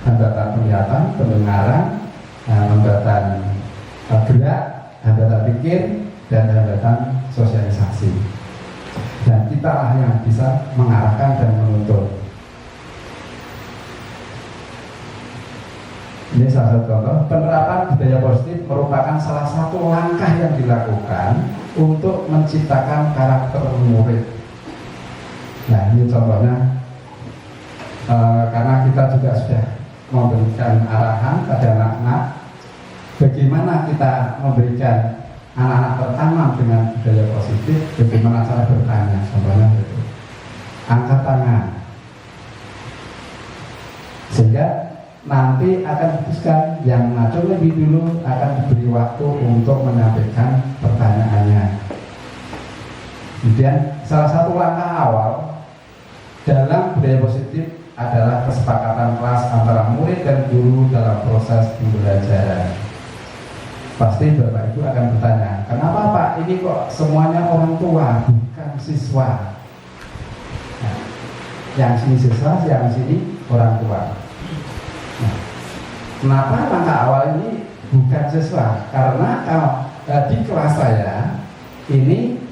hambatan penglihatan, pendengaran, hambatan gerak, hambatan pikir, dan hambatan sosialisasi. Dan kita lah yang bisa mengarahkan dan menuntun. Ini salah satu contoh. Penerapan budaya positif merupakan salah satu langkah yang dilakukan untuk menciptakan karakter murid. Nah, ini contohnya, karena kita juga sudah memberikan arahan pada anak-anak, bagaimana kita memberikan anak-anak tertanam dengan budaya positif, bagaimana cara bertanya, contohnya itu angkat tangan, sehingga nanti akan diputuskan yang ngacung lebih dulu akan diberi waktu untuk menyampaikan pertanyaannya. Kemudian salah satu langkah awal dalam budaya positif adalah kesepakatan kelas antara murid dan guru dalam proses pembelajaran. Pasti Bapak Ibu akan bertanya, kenapa Pak ini kok semuanya orang tua bukan siswa? Nah, yang sini siswa, yang sini orang tua. Nah, kenapa langkah awal ini bukan siswa? Karena kalau di kelas saya ini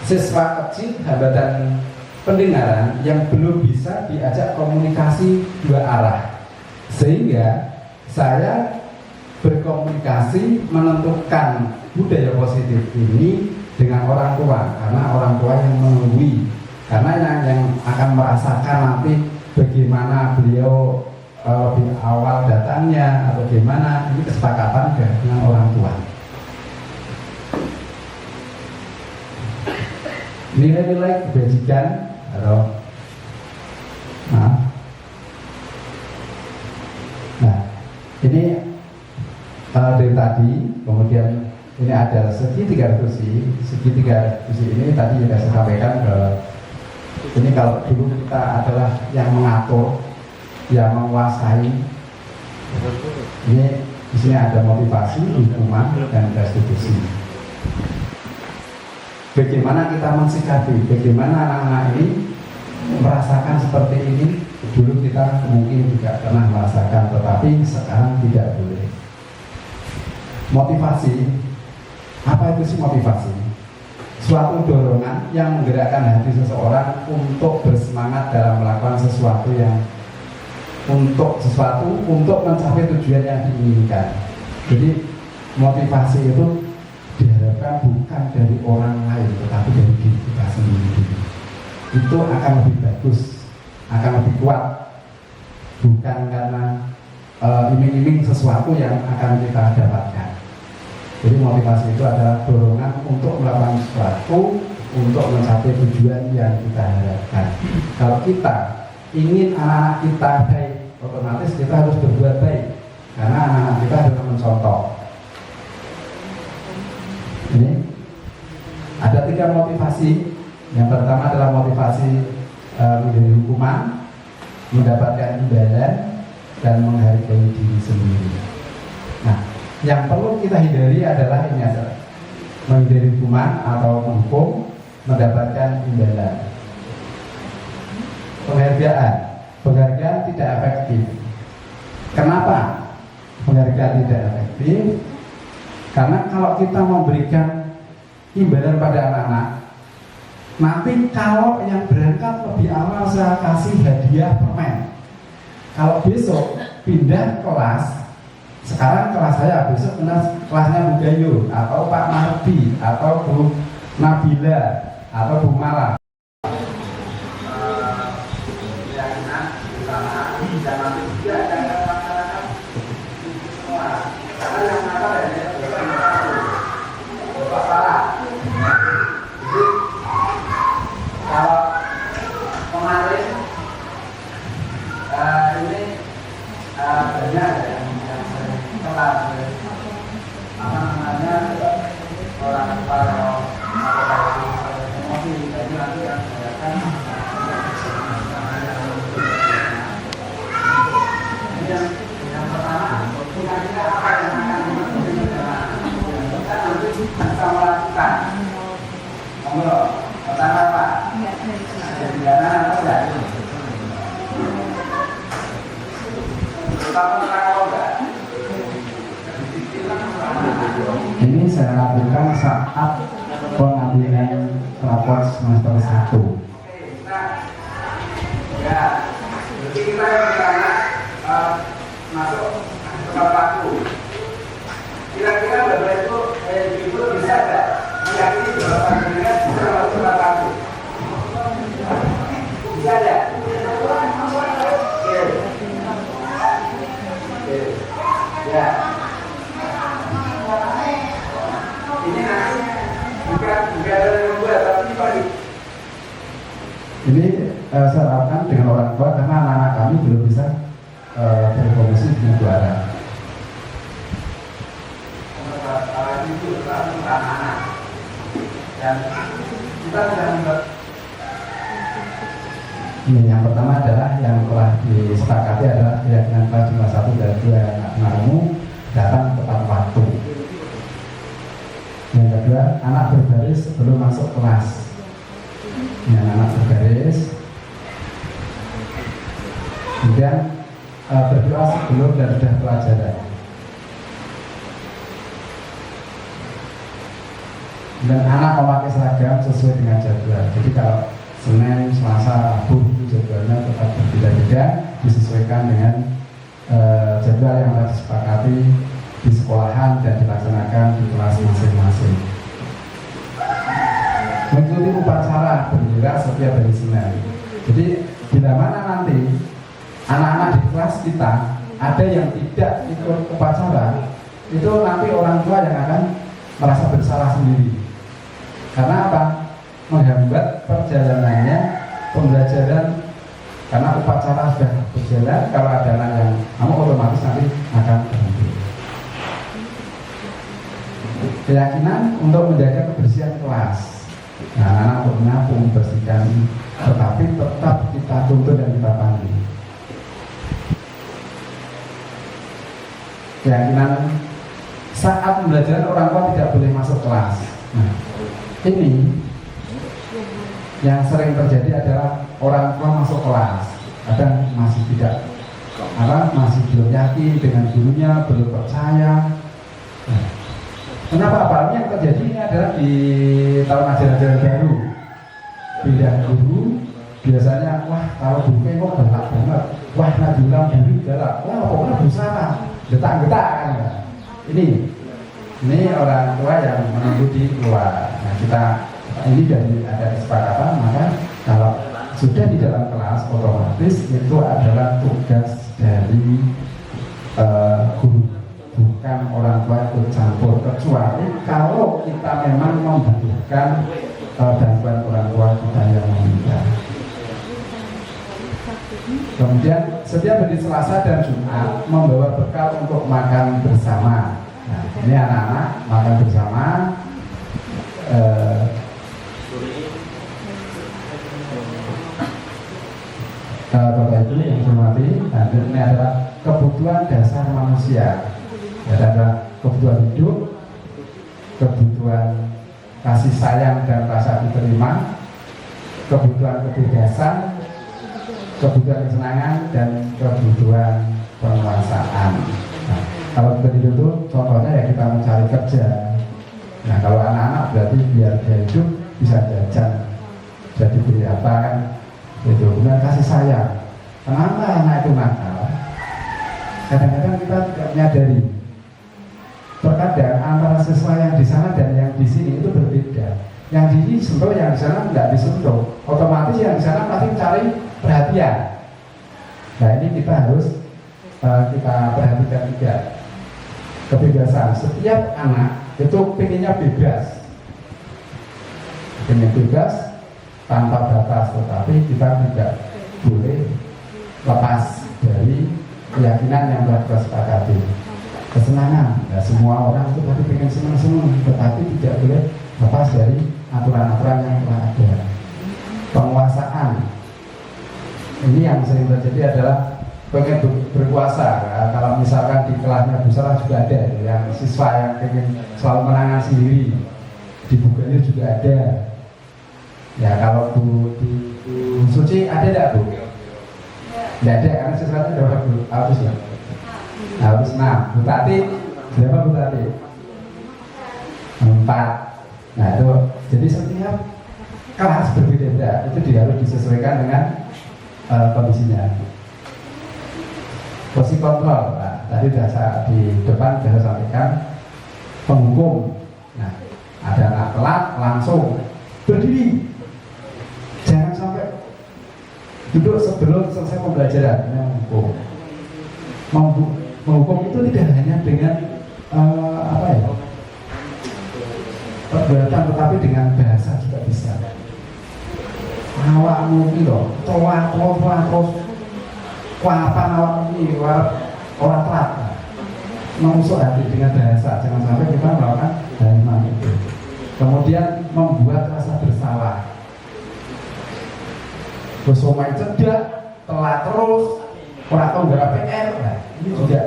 siswa kecil hambatan pendengaran yang belum bisa diajak komunikasi dua arah, sehingga saya berkomunikasi menentukan budaya positif ini dengan orang tua, karena orang tua yang menunggui, karena yang akan merasakan nanti bagaimana beliau lebih awal datangnya atau gimana, ini kesepakatan dengan orang tua. Nilai-nilai kebajikan atau ini dari tadi, kemudian ini ada segitiga diskusi. Segitiga diskusi ini tadi sudah saya sampaikan bahwa ini kalau dulu kita adalah yang mengatur, yang menguasai. Ini di sini ada motivasi, hukuman, dan restitusi. Bagaimana kita mensikapi, bagaimana anak-anak ini merasakan seperti ini. Dulu kita mungkin juga pernah merasakan, tetapi sekarang tidak boleh. Motivasi, apa itu sih motivasi? Suatu dorongan yang menggerakkan hati seseorang untuk bersemangat dalam melakukan sesuatu untuk mencapai tujuan yang diinginkan. Jadi motivasi itu diharapkan bukan dari orang lain, tetapi dari diri kita sendiri. Itu akan lebih bagus, akan lebih kuat, bukan karena iming-iming sesuatu yang akan kita dapatkan. Jadi motivasi itu adalah dorongan untuk melakukan sesuatu untuk mencapai tujuan yang kita harapkan. Kalau kita ingin anak-anak kita baik, otomatis kita harus berbuat baik karena anak-anak kita adalah mencontoh. Ini ada 3 motivasi. Yang pertama adalah motivasi menjadi hukuman, mendapatkan imbalan, dan menghargai diri sendiri. Nah, yang perlu kita hindari adalah ini adalah menghindari hukuman atau menghukum, mendapatkan imbalan. Penghargaan tidak efektif. Kenapa penghargaan tidak efektif? Karena kalau kita memberikan imbalan pada anak-anak, nanti kalau yang berangkat lebih awal saya kasih hadiah permen. Kalau besok pindah kelas, sekarang kelas saya, besok kelasnya Bu Gayu atau Pak Mardi atau Bu Nabila atau Bu Mala. Kalau kemarin ini banyak yang sering kelas apa namanya orang kalau emosi jadi nanti yang membedakan ini yang pertama kira-kira apa yang akan kita nanti bisa melakukan ngomong pertama apa? Ada pidana atau enggak? Ini saya lakukan saat pengambilan rapor semester 1. Ya, jadi kita yang masuk ke waktu. Kira-kira Bapak Ibu bisa nggak meyakini bahwa pandeminya bisa masuk ke waktu? Bisa nggak? Ya. Ini nanti bukan buat tapi balik. Ini saya lakukan dengan orang tua karena anak-anak kami belum bisa berkomunikasi dengan suara. Itu anak-anak dan kita sudah membuat. Ini yang pertama adalah yang telah disepakati adalah keyakinan kelas 1 dan 2 anak-anakmu datang tepat waktu. Yang kedua, anak berbaris sebelum masuk kelas. Yang anak berbaris. Kemudian berdoa sebelum dan sudah pelajaran. Dan anak memakai seragam sesuai dengan jadwal. Jadi kalau Senin, Selasa, Rabu itu jadwalnya tetap berbeda-beda, disesuaikan dengan jadwal yang telah disepakati di sekolahan dan dilaksanakan di kelas masing-masing. Mengikuti upacara bendera setiap hari Senin. Jadi bila mana nanti anak-anak di kelas kita ada yang tidak ikut upacara, itu nanti orang tua yang akan merasa bersalah sendiri. Karena apa? Menghambat perjalanannya pembelajaran, karena upacara sudah berjalan, kalau ada anak yang kamu otomatis nanti akan berhenti. Keyakinan untuk menjaga kebersihan kelas. Nah, anak untuk menyapu, membersihkan, tetapi tetap kita tuntut dan kita panggil. Keyakinan saat pembelajaran orang tua tidak boleh masuk kelas. Nah, ini yang sering terjadi adalah orang tua masuk kelas kadang masih tidak masih belum yakin dengan gurunya, belum percaya. Nah, kenapa? Apa yang terjadi ini adalah di tahun ajaran baru pindah guru biasanya, wah kalau buku kok galak banget, wah nanti ulang guru galak, wah pokoknya busana getak-getak kan. Ini orang tua yang menunggu di luar. Nah, kita ini dari ada kesepakatan, maka kalau sudah di dalam kelas otomatis itu adalah tugas dari guru, bukan orang tua ikut campur, kecuali kalau kita memang membutuhkan bantuan orang tua kita yang meninggal. Kemudian setiap hari Selasa dan Jumat membawa bekal untuk makan bersama. Nah, ini anak-anak makan bersama. Bapak Ibu yang hormati, nah, ini adalah kebutuhan dasar manusia. Ada kebutuhan hidup, kebutuhan kasih sayang dan rasa diterima, kebutuhan kebebasan, kebutuhan kesenangan, dan kebutuhan penguasaan. Nah, kalau seperti itu contohnya ya kita mencari kerja. Nah, kalau anak-anak berarti biar dia hidup bisa jajan, jadi beli apa kan itu. Kemudian kasih sayang. Kenapa anak itu nakal? Kadang-kadang kita tidak menyadari. Terkadang antara siswa yang di sana dan yang di sini itu berbeda. Yang di sini sentuh, yang di sana tidak disentuh. Otomatis yang di sana pasti mencari perhatian. Nah, ini kita harus kita perhatikan juga kebebasan. Setiap anak itu pengennya bebas, pengen bebas tanpa batas, tetapi kita tidak boleh lepas dari keyakinan yang telah kita sepakati. Kesenangan, ya, semua orang itu pasti pengen senang-senang, tetapi tidak boleh lepas dari aturan-aturan yang telah ada. Penguasaan, ini yang sering terjadi adalah pengen berkuasa. Nah, kalau misalkan di kelasnya Bu Sarah juga ada yang siswa yang pengen selalu menangan sendiri, di bukunya juga ada. Ya, kalau Bu Suci ada tidak Bu? Tidak ada, karena siswanya berapa Bu? Harus ya? Harus 6. Bu Tati, berapa Bu Tati? 4. Nah itu, jadi setiap kelas berbeda-beda, itu harus disesuaikan dengan kondisinya. Posisi kontrol, nah, tadi sudah saya di depan sudah sampaikan penghukum. Nah, ada anak telat langsung berdiri, jangan sampai duduk sebelum selesai pembelajaran. Ini menghukum. Menghukum itu tidak hanya dengan perbuatan, tetapi dengan bahasa juga bisa. Awakmu iki lho, toa terus kuapan awakmu iki orang telat. Menusuk hati dengan bahasa, jangan sampai kita melakukan hal itu. Kemudian membuat rasa bersalah. Bersomai cedak, telat terus, orang tahu nggak PR, nah, ini juga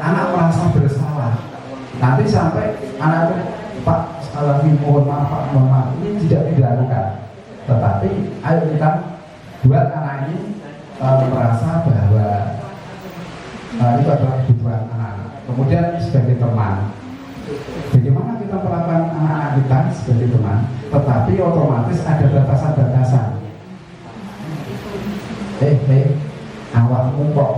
anak merasa bersalah. Nanti sampai anak itu, Pak, sekali lagi mohon maaf Pak, mohon maaf, ini tidak dilakukan. Tetapi ayo kita buat anak ini merasa bahwa itu adalah kebutuhan anak-anak. Kemudian sebagai teman, bagaimana kita melakukan anak-anak kita sebagai teman, tetapi otomatis ada batasan-batasan. Awakmu kok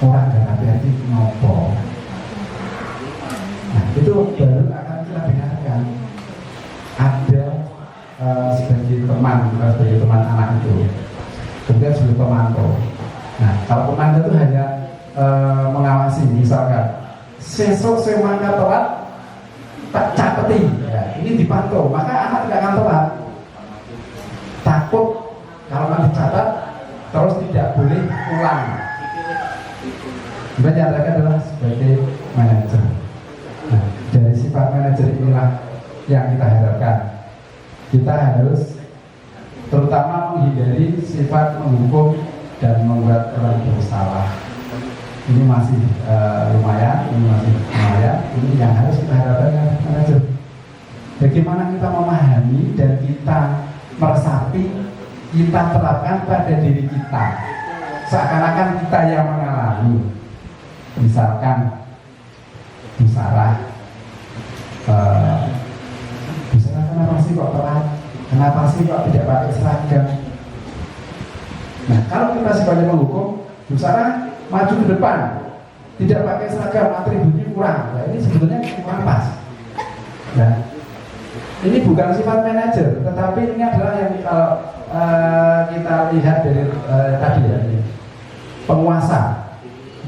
orang gak hati-hati ngopo. Nah itu baru akan kita dengarkan. Ada sebagai teman, sebagai teman anak itu. Kemudian sebagai pemantau. Nah kalau pemantau itu hanya mengawasi, misalkan sesok saya mangkat telat tak capeti, ya, ini dipantau, maka anak tidak akan telat. Takut kalau nanti catat terus tidak boleh pulang. Menyatakan adalah sebagai manajer. Nah, dari sifat manajer inilah yang kita harapkan. Kita harus terutama menghindari sifat menghukum dan membuat orang bersalah. Ini masih lumayan. Ini yang harus kita harapkan dari manajer. Bagaimana kita memahami dan kita meresapi, kita terapkan pada diri kita, seakan-akan kita yang mengalami. Misalkan Bu Sarah kenapa sih kok telat? Kenapa sih kok tidak pakai seragam? Nah kalau kita sebagai penghukum, Bu Sarah maju ke depan, tidak pakai seragam, atributnya kurang. Nah, ini sebetulnya kurang pas. Nah ini bukan sifat manajer, tetapi ini adalah yang kalau kita lihat dari tadi ya, ini penguasa.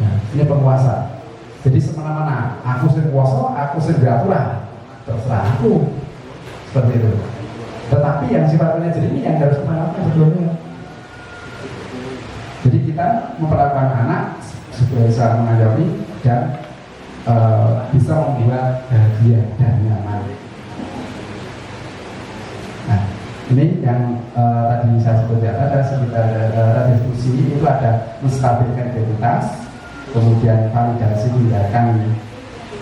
Nah, ini penguasa. Jadi semena-mena, aku sing kuasa, aku sing diatur, terserah aku, seperti itu. Tetapi yang sifatnya jadi ini yang harus kita sebelumnya. Jadi kita memperlakukan anak bisa mengayomi dan bisa membuat bahagia dan nyaman. Nah, ini yang tadi saya sebut ya, ada sekitar diskusi itu ada menstabilkan identitas, kemudian validasi tindakan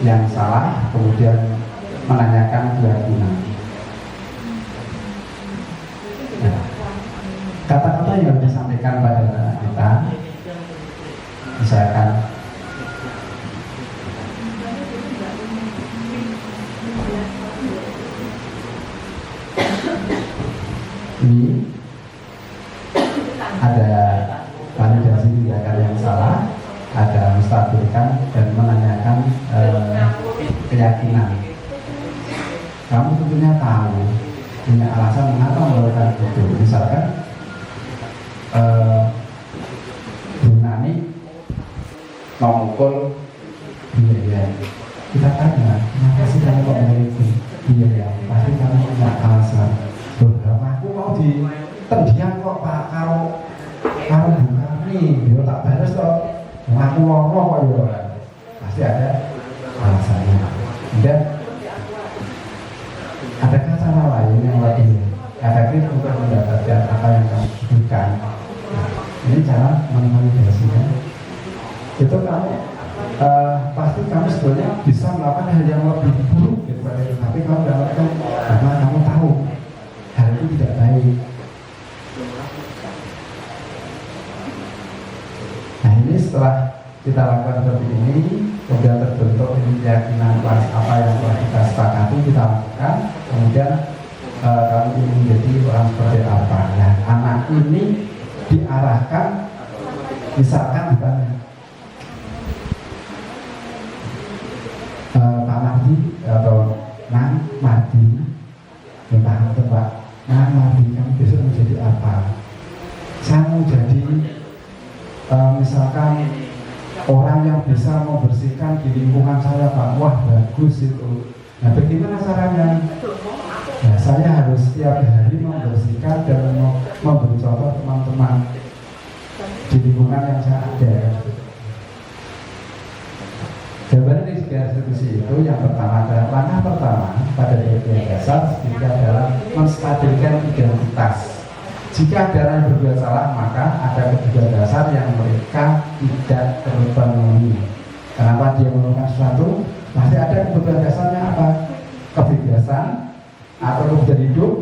yang salah, kemudian menanyakan keyakinan. Nah, kata-kata yang disampaikan pada anak kita, misalkan ini ada validasi tindakan yang salah, ada menstabilkan dan menanyakan keyakinan. Kamu tentunya tahu, punya alasan mengapa melakukan itu. Misalkan Bu Nani mau mukul biaya, kita tanya kenapa sih kamu kok memiliki biaya? Pasti kamu punya alasan. Beberapa aku mau di tendian kok Pak karo Bu Nani, yo tak balas kok. Aku mau kok yo, pasti ada alasannya. Dan adakah cara lain yang lebih efektif untuk mendapatkan apa yang kamu butuhkan? Ini cara mevalidasinya. Itu kamu pasti kamu sebetulnya bisa melakukan hal yang lebih buruk daripada itu, tapi kamu tidak melakukan karena kamu tahu hal itu tidak baik. Nah, ini setelah kita lakukan seperti ini, kemudian terbentuk keyakinan apa yang telah kita sepakati, kita lakukan, kemudian kamu ingin menjadi orang seperti apa. Nah, anak ini diarahkan, misalkan ditanya, Pak Mardi atau Nang Mardi, paham tuh Pak, Nang Mardi kamu besok menjadi apa? Saya mau jadi misalkan orang yang bisa membersihkan di lingkungan saya Pak. Wah bagus itu. Nah bagaimana caranya? Nah, saya harus setiap hari membersihkan dan memberi contoh teman-teman di lingkungan yang saya ada. Jawaban dari segala institusi itu yang pertama adalah langkah pertama pada kegiatan dasar jika adalah menstabilkan identitas. Jika ada yang berbuat salah, maka ada kebutuhan dasar yang mereka tidak terpenuhi. Kenapa dia melakukan sesuatu? Pasti ada kebutuhan dasarnya apa? Kebebasan atau kebutuhan hidup,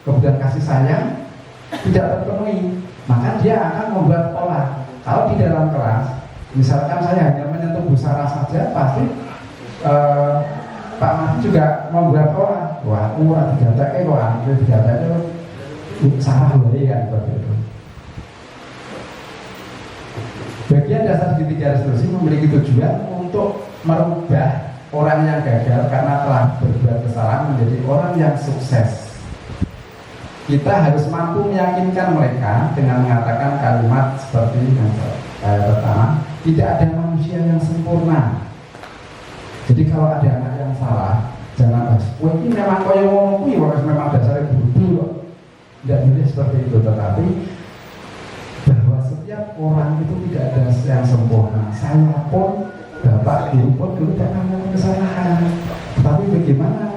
kebutuhan kasih sayang tidak terpenuhi. Maka dia akan membuat pola. Kalau di dalam kelas, misalkan saya hanya menyentuh busana saja, pasti Pak Mas juga membuat pola. Wah, aku digatek kok, aku digatek salah boleh kan seperti itu. Bagian dasar segitiga resolusi memiliki tujuan untuk merubah orang yang gagal karena telah berbuat kesalahan menjadi orang yang sukses. Kita harus mampu meyakinkan mereka dengan mengatakan kalimat seperti yang pertama, tidak ada manusia yang sempurna. Jadi kalau ada anak yang salah, jangan ini memang kaya ngomong kuwi memang dasarnya bodoh. Tidak boleh seperti itu, tetapi bahwa setiap orang itu tidak ada yang sempurna. Saya pun, Bapak, Ibu pun dulu pernah melakukan kesalahan. Tetapi bagaimana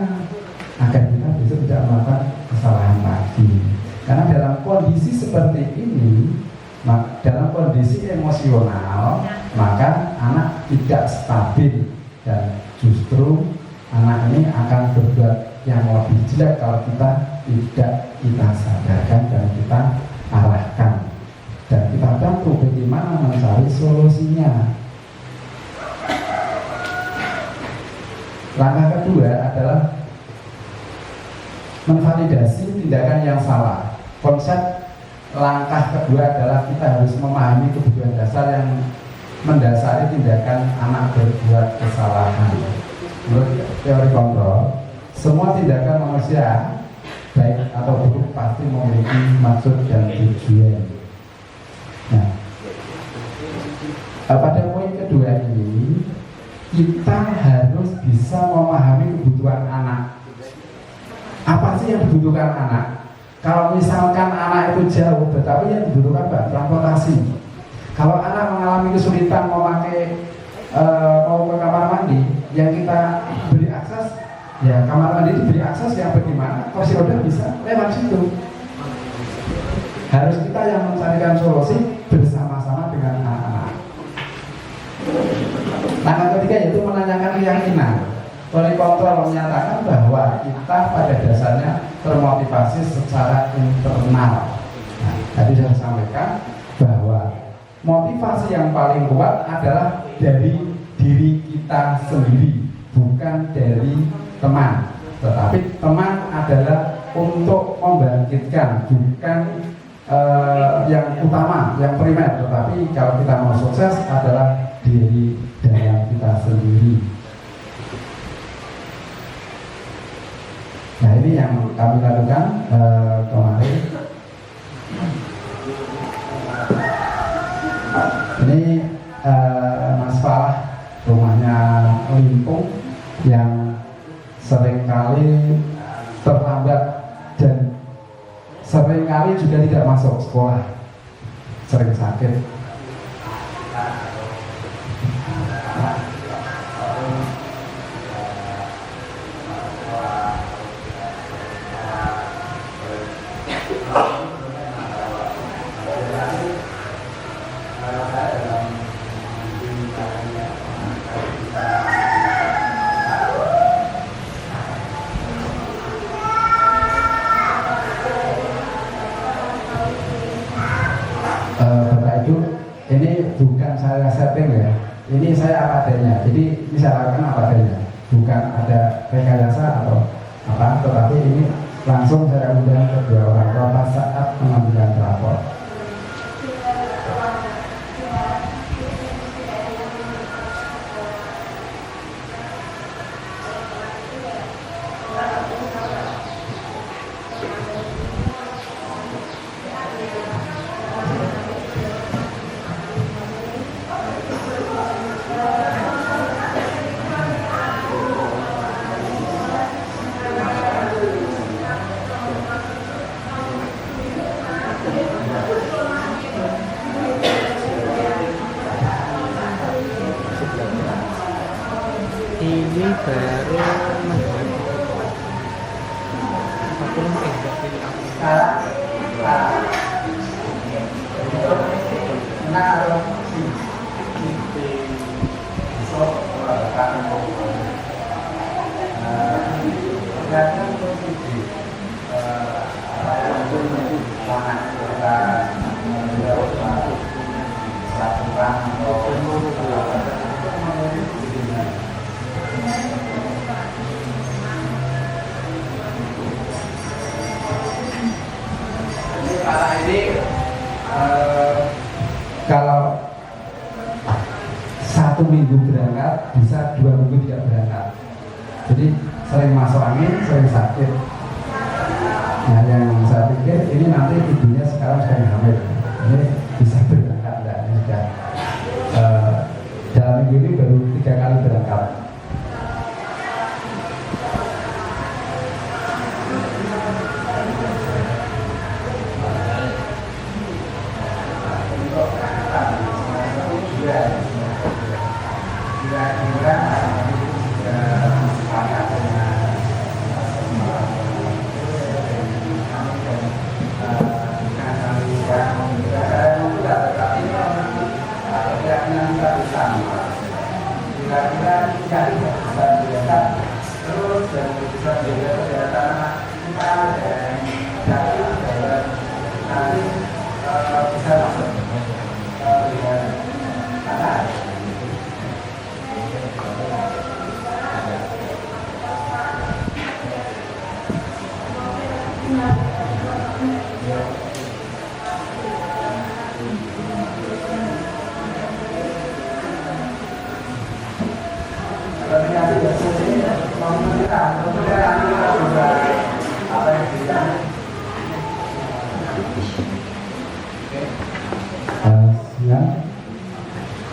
agar kita bisa tidak melakukan kesalahan lagi? Karena dalam kondisi seperti ini, dalam kondisi emosional, maka anak tidak stabil dan justru anak ini akan berbuat yang lebih jelek kalau kita tidak kita sadarkan dan kita arahkan dan kita bantu bagaimana mencari solusinya. Langkah kedua adalah menvalidasi tindakan yang salah. Konsep langkah kedua adalah kita harus memahami kebutuhan dasar yang mendasari tindakan anak berbuat kesalahan. Menurut teori kontrol, semua tindakan manusia baik atau buruk pasti memiliki maksud dan tujuan. Nah, pada poin kedua ini kita harus bisa memahami kebutuhan anak. Apa sih yang dibutuhkan anak? Kalau misalkan anak itu jauh, tetapi yang dibutuhkan transportasi. Kalau anak mengalami kesulitan memakai mau ke kamar mandi, yang kita beri akses, ya kamar mandi diberi akses yang bagaimana kursi roda bisa lewat situ. Harus kita yang mencarikan solusi bersama-sama dengan anak-anak. Langkah ketiga yaitu menanyakan keyakinan. Quality control menyatakan bahwa kita pada dasarnya termotivasi secara internal. Nah, tadi saya sampaikan bahwa motivasi yang paling kuat adalah dari diri kita sendiri, bukan dari teman. Tetapi teman adalah untuk membangkitkan, bukan yang utama, yang primer. Tetapi kalau kita mau sukses adalah diri dalam kita sendiri. Nah, ini yang kami lakukan kemarin. Ini Mas Falah, rumahnya Limpung, yang seringkali terlambat dan seringkali juga tidak masuk sekolah, sering sakit. Ini bukan saya setting ya, ini saya apa adanya. Jadi ini saya lakukan apa adanya, bukan ada rekayasa atau apa, tetapi ini langsung saya undang kedua orang tua pada saat pengambilan rapor. Ini baru kalau 1 minggu berangkat bisa 2 minggu tidak berangkat, jadi sering masuk angin, sering sakit. Nah, yang saya pikir ini nanti ibunya sekarang sedang hamil, ini bisa berangkat enggak? Ini sudah dalam minggu ini baru 3 kali berangkat.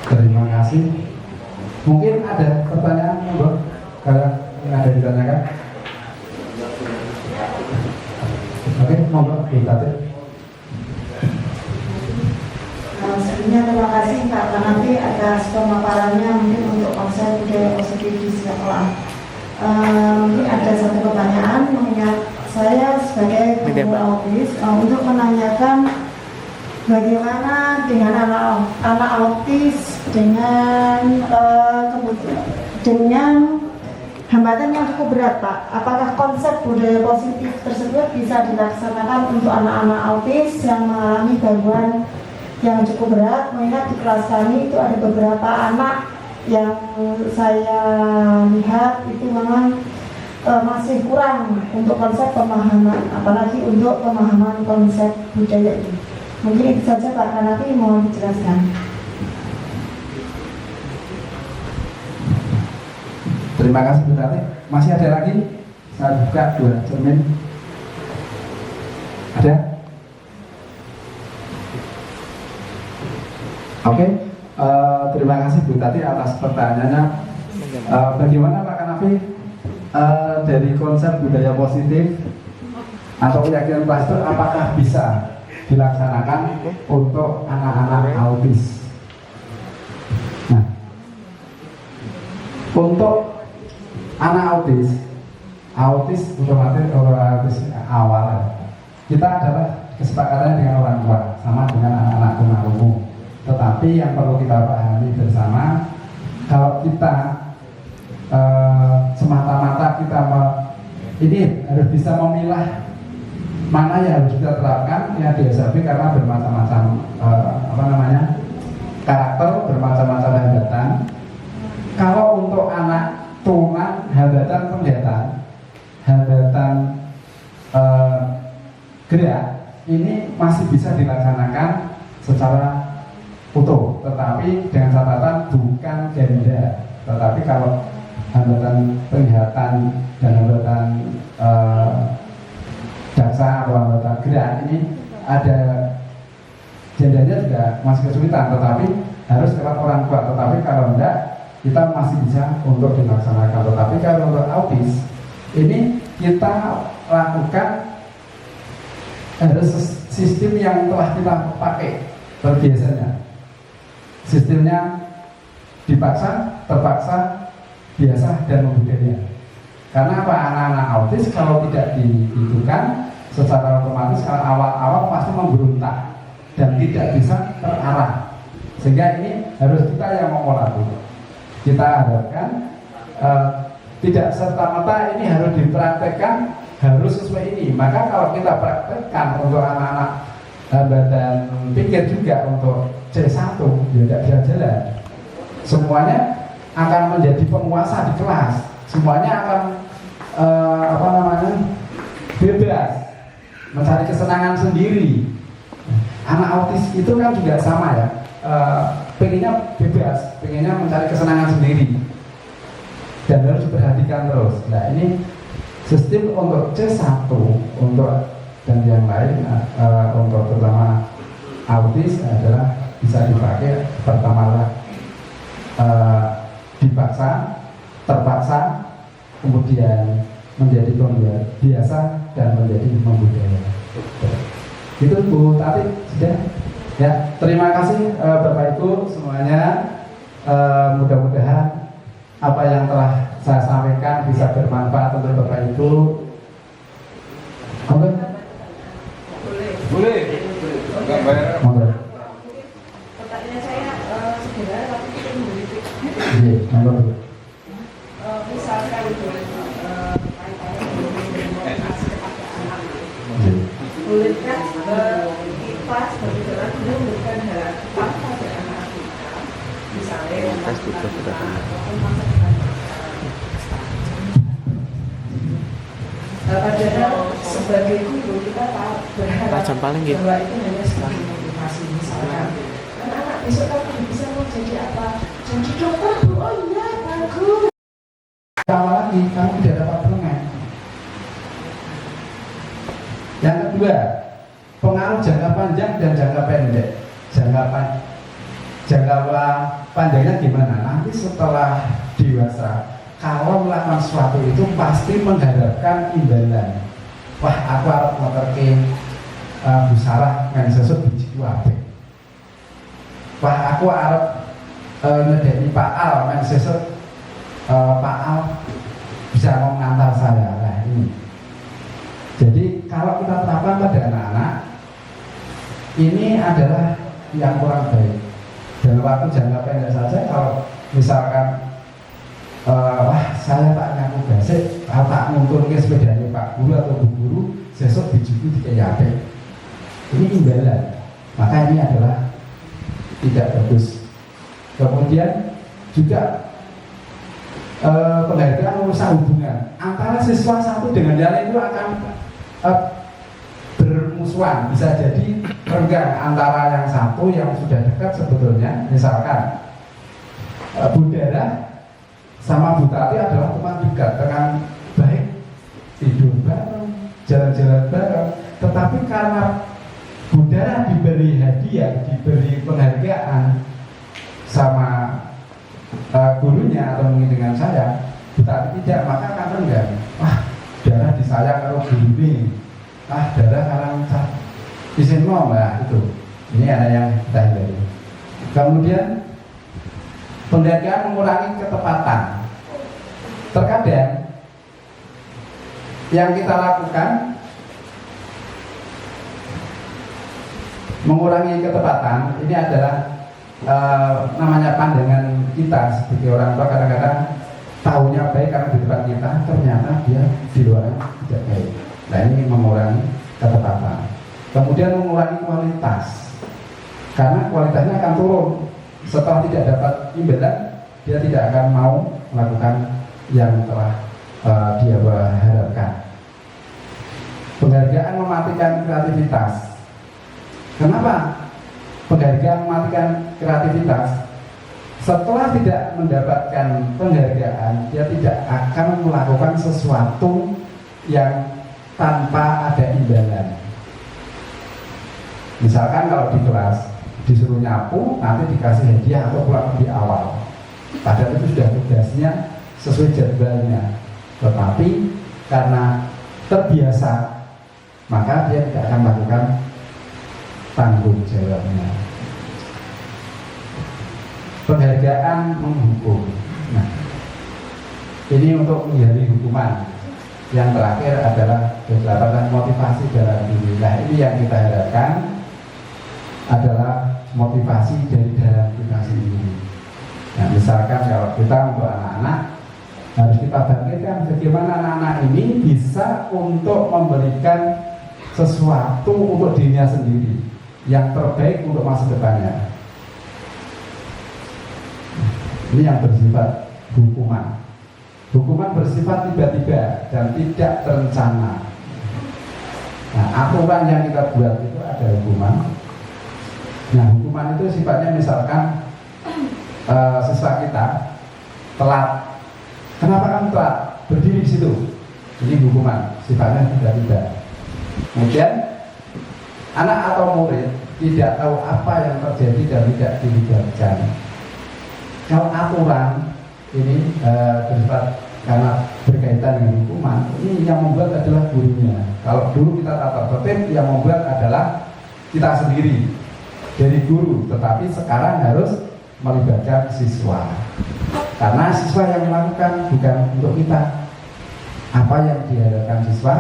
Terima kasih. Mungkin ada pertanyaan, monggo. Kalau yang ada ditanyakan. Oke, monggo kita. Sebelumnya terima kasih Pak Kanapi atas pemaparannya mungkin untuk konsep budaya positif di sekolah. Mungkin ada satu pertanyaan mengingat saya sebagai guru autis untuk menanyakan bagaimana dengan anak autis dengan hambatan yang cukup berat Pak. Apakah konsep budaya positif tersebut bisa dilaksanakan untuk anak-anak autis yang mengalami gangguan yang cukup berat? Mengingat di kelas kami itu ada beberapa anak yang saya lihat itu memang masih kurang untuk konsep pemahaman, apalagi untuk pemahaman konsep budaya ini. Mungkin itu saja Pak Kanapi, mohon dijelaskan. Terima kasih Bu Tati. Masih ada lagi? Saya buka 2 cermin. Ada? Oke. Terima kasih Bu Tati atas pertanyaannya. Bagaimana Pak Kanafi dari konsep budaya positif atau keyakinan pastor apakah bisa dilaksanakan untuk anak-anak autis? Nah, untuk anak autis otomatis orang autis awal kita adalah kesepakatannya dengan orang tua sama dengan anak-anak tunarungu. Tetapi yang perlu kita pahami bersama, kalau kita semata-mata kita ini harus bisa memilah mana yang harus kita terapkan yang di SLB karena bermacam-macam karakter, bermacam-macam hambatan. Kalau untuk anak tuna, hambatan penglihatan, hambatan gerak ini masih bisa dilaksanakan secara utuh, tetapi dengan catatan bukan ganda. Tetapi kalau hambatan penglihatan dan hambatan daksa atau hambatan gerak ini ada gendanya juga masih kesulitan, tetapi harus lewat orang tua. Tetapi kalau enggak, kita masih bisa untuk dilaksanakan. Tetapi kalau untuk autis ini kita lakukan harus sistem yang telah kita pakai biasanya. Sistemnya dipaksa, terpaksa, biasa, dan membudaya. Karena apa? Anak-anak autis kalau tidak dihidupkan secara otomatis kalau awal-awal pasti memberontak dan tidak bisa terarah. Sehingga ini harus kita yang mengolah dulu. Kita harapkan tidak serta-merta ini harus dipraktekkan harus sesuai ini. Maka kalau kita praktekkan untuk anak-anak badan pikir juga untuk C1 ya tidak bisa jalan. Semuanya akan menjadi penguasa di kelas. Semuanya akan bebas mencari kesenangan sendiri. Anak autis itu kan juga sama ya. Pengennya bebas, pengennya mencari kesenangan sendiri dan harus diperhatikan terus. Nah ini sistem untuk C1 untuk dan yang lain untuk terutama autis adalah bisa dipakai pertama dipaksa, terpaksa, kemudian menjadi biasa dan menjadi membudaya. Itu Bu Tati sudah. Ya, terima kasih Bapak Ibu semuanya. Mudah-mudahan apa yang telah saya sampaikan bisa bermanfaat untuk Bapak Ibu. Boleh? Enggak bayar. Boleh. Pertanyaan saya sebenarnya tapi kita memiliki Iya, boleh. misalkan kaitannya dengan edukasi kepada anak, bolehkah kita sebagai orang tua memberikan harapan pada anak kita, misalnya ataupun masa depan padahal sebagai guru kita tahu berharap Tajam paling gitu. bahwa itu hanya sebagai motivasi. Misalkan anak-anak besok kan bisa mau jadi apa, jadi dokter Bu, oh iya bagus. Awal lagi kamu tidak dapat permen. Yang kedua, pengaruh jangka panjang dan jangka pendek. Jangka pandangnya gimana? Nanti setelah dewasa, kalau melakukan sesuatu itu pasti mengharapkan imbalan. Wah, aku harus ngoterke Bu Sarah ngan sesuk biji apik. Wah, aku harap ngedeni Pak Al ngan sesuk Pak Al bisa mengantar saya. Nah ini. Jadi kalau kita terapkan pada anak-anak, ini adalah yang kurang baik. Dalam waktu jangka pendek saja, kalau misalkan wah saya tak ngaku gasik, kalau tak ngumpulkan sepedanya Pak Guru atau Bu Guru, sesuk bijuku dikayape. Ini imbalan, maka ini adalah tidak bagus. Kemudian juga penghargaan merusak hubungan antara siswa satu dengan yang lain itu akan bermusuhan, bisa jadi renggang antara yang satu yang sudah dekat sebetulnya. Misalkan Bu Dara sama Bu Tati adalah teman dekat dengan baik, tidur bareng, jalan-jalan bareng, tetapi karena Bu Dara diberi hadiah, diberi penghargaan sama gurunya atau mungkin dengan saya, Bu Tati tidak, maka akan renggang. Wah, Dara disayang kalau guru ini, Dara sekarang izin mau mbak itu. Ini ada yang kita hindari. Kemudian penghargaan mengurangi ketepatan. Terkadang yang kita lakukan mengurangi ketepatan ini adalah namanya pandangan kita sebagai orang tua. Kadang-kadang tahunya baik karena di depan kita, ternyata dia di luar tidak baik. Nah ini mengurangi ketepatan. Kemudian mengurangi kualitas, karena kualitasnya akan turun setelah tidak dapat imbalan, dia tidak akan mau melakukan yang telah dia harapkan. Penghargaan mematikan kreativitas. Kenapa penghargaan mematikan kreativitas? Setelah tidak mendapatkan penghargaan, dia tidak akan melakukan sesuatu yang tanpa ada imbalan. Misalkan kalau di kelas disuruh nyapu, nanti dikasih hadiah atau pulang di awal, padahal itu sudah tugasnya sesuai jadwalnya. Tetapi karena terbiasa, maka dia tidak akan melakukan tanggung jawabnya. Penghargaan menghukum. Nah, ini untuk menghindari hukuman. Yang terakhir adalah mendapatkan motivasi dalam diri. Nah, ini yang kita harapkan adalah motivasi dari dalam kita sendiri. Nah, misalkan kalau kita untuk anak-anak harus kita bangkitkan bagaimana anak-anak ini bisa untuk memberikan sesuatu untuk dirinya sendiri yang terbaik untuk masa depannya. Ini yang bersifat hukuman. Hukuman bersifat tiba-tiba dan tidak terencana. Nah, aturan yang kita buat itu ada hukuman. Nah, hukuman itu sifatnya misalkan siswa kita telat. Kenapa kamu telat? Berdiri di situ. Ini hukuman, sifatnya tiba-tiba. Kemudian anak atau murid tidak tahu apa yang terjadi dan tidak dilibatkan. Kalau aturan ini bersifat karena berkaitan dengan hukuman, ini yang membuat adalah gurunya. Kalau dulu kita tata tertib, yang membuat adalah kita sendiri dari guru, tetapi sekarang harus melibatkan siswa. Karena siswa yang melakukan, bukan untuk kita. Apa yang diharapkan siswa,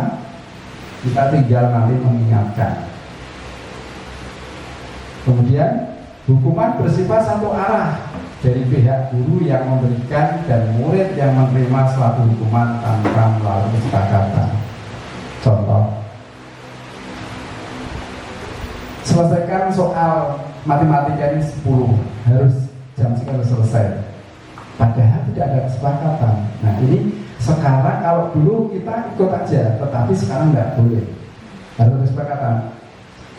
kita tinggal nanti mengingatkan. Kemudian hukuman bersifat satu arah dari pihak guru yang memberikan dan murid yang menerima suatu hukuman tanpa melalui kesepakatan. Contoh, selesaikan soal matematika ini 10, harus jam sekian selesai. Padahal tidak ada kesepakatan. Nah ini sekarang kalau dulu kita ikut aja, tetapi sekarang nggak boleh, harus ada kesepakatan.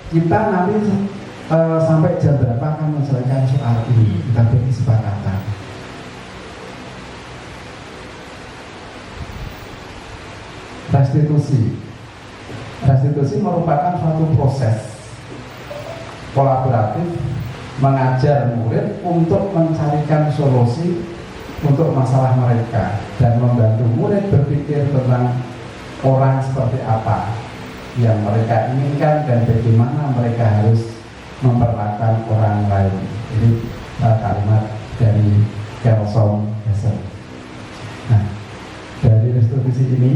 Kita nanti sampai jam berapa akan menyelesaikan soal ini, kita beri kesepakatan. Restitusi merupakan suatu proses kolaboratif mengajar murid untuk mencarikan solusi untuk masalah mereka dan membantu murid berpikir tentang orang seperti apa yang mereka inginkan dan bagaimana mereka harus memperlakukan orang lain. Ini kalimat dari Kelsom Hesser. Nah, dari restitusi ini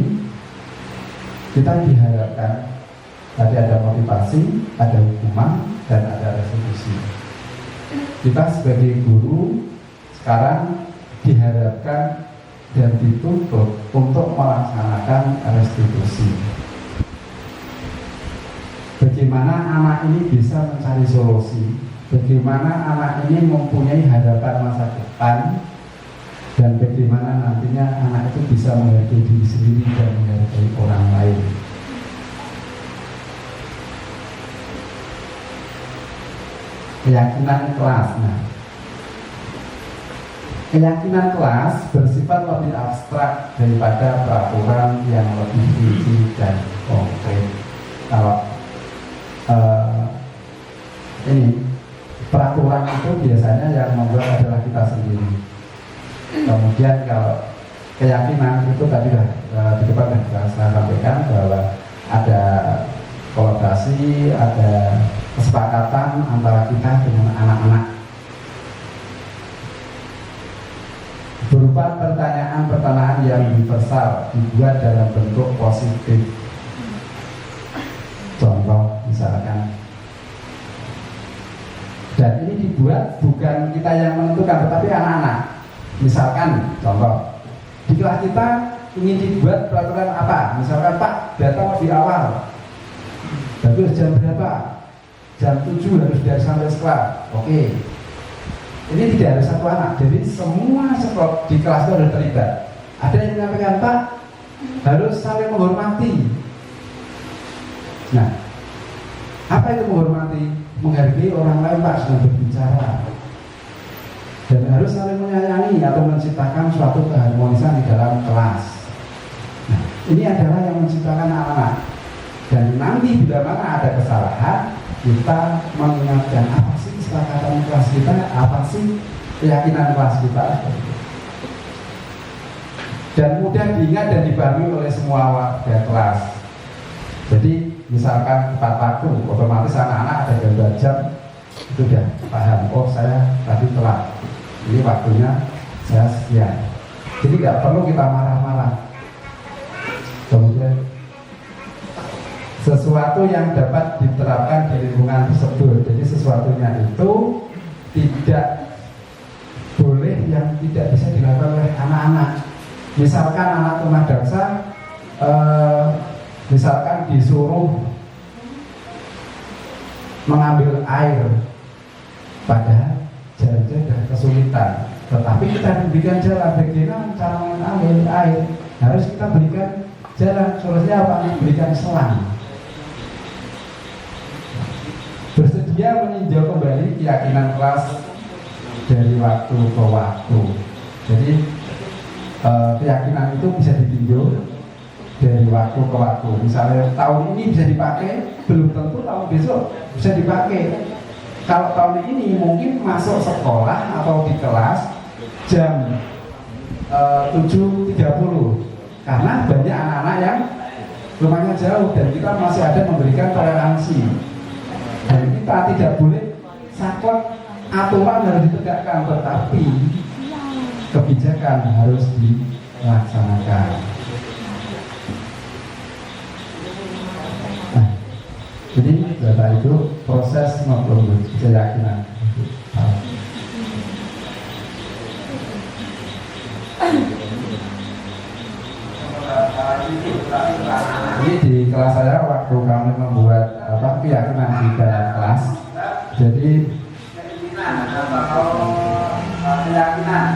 kita diharapkan tadi ada motivasi, ada hukuman, dan ada restitusi. Kita sebagai guru sekarang diharapkan dan dituntut untuk melaksanakan restitusi. Bagaimana anak ini bisa mencari solusi, bagaimana anak ini mempunyai harapan masa depan, dan bagaimana nantinya anak itu bisa menghargai diri sendiri dan menghargai orang lain. Keyakinan kelas. Nah, keyakinan kelas bersifat lebih abstrak daripada peraturan yang lebih rinci dan konkret. Kalau ini peraturan itu biasanya yang membuat adalah kita sendiri. Kemudian kalau keyakinan itu tadi di depan saya sampaikan bahwa ada kolaborasi, ada kesepakatan antara kita dengan anak-anak berupa pertanyaan-pertanyaan yang universal dibuat dalam bentuk positif. Contoh misalkan, dan ini dibuat bukan kita yang menentukan tetapi anak-anak. Misalkan contoh di kelas kita ingin dibuat peraturan apa, misalkan Pak datang lebih awal, bagus jam berapa? Jam 7 harus dari sampai sekolah. Oke. Ini tidak ada satu anak, jadi semua sekolah di kelas itu harus terlibat. Ada yang menyampaikan Pak harus saling menghormati. Nah, apa itu menghormati? Menghargai orang lain Pak sedang berbicara. Dan harus saling menyayangi atau menciptakan suatu keharmonisan di dalam kelas. Nah, ini adalah yang menciptakan anak-anak. Dan nanti bila mana ada kesalahan, kita mengingatkan apa sih kesepakatan kelas kita, apa sih keyakinan kelas kita. Dan mudah diingat dan dipahami oleh semua warga kelas. Jadi misalkan tepat waktu, otomatis anak-anak ada gambar jam, itu sudah paham, oh saya tadi telat, ini waktunya saya sekian. Jadi nggak perlu kita marah-marah. Kemudian sesuatu yang dapat diterapkan di lingkungan tersebut. Jadi sesuatunya itu tidak boleh yang tidak bisa dilakukan oleh anak-anak. Misalkan anak tunadarsa misalkan disuruh mengambil air, padahal jalannya sudah kesulitan, tetapi kita berikan jalan. Bagaimana cara mengambil air? Harus kita berikan jalan. Solusinya apa? Berikan selang. Bersedia meninjau kembali keyakinan kelas dari waktu ke waktu. Jadi keyakinan itu bisa ditinjau dari waktu ke waktu. Misalnya tahun ini bisa dipakai, belum tentu tahun besok bisa dipakai. Kalau tahun ini mungkin masuk sekolah atau di kelas jam 7.30 karena banyak anak-anak yang rumahnya jauh dan kita masih ada memberikan toleransi. Dan kita tidak boleh saklek, aturan harus ditegakkan, tetapi kebijakan harus dilaksanakan. Nah, jadi data itu proses membangun keyakinan. Ini di kelas saya waktu kami membuat keyakinan di dalam kelas. Jadi keyakinan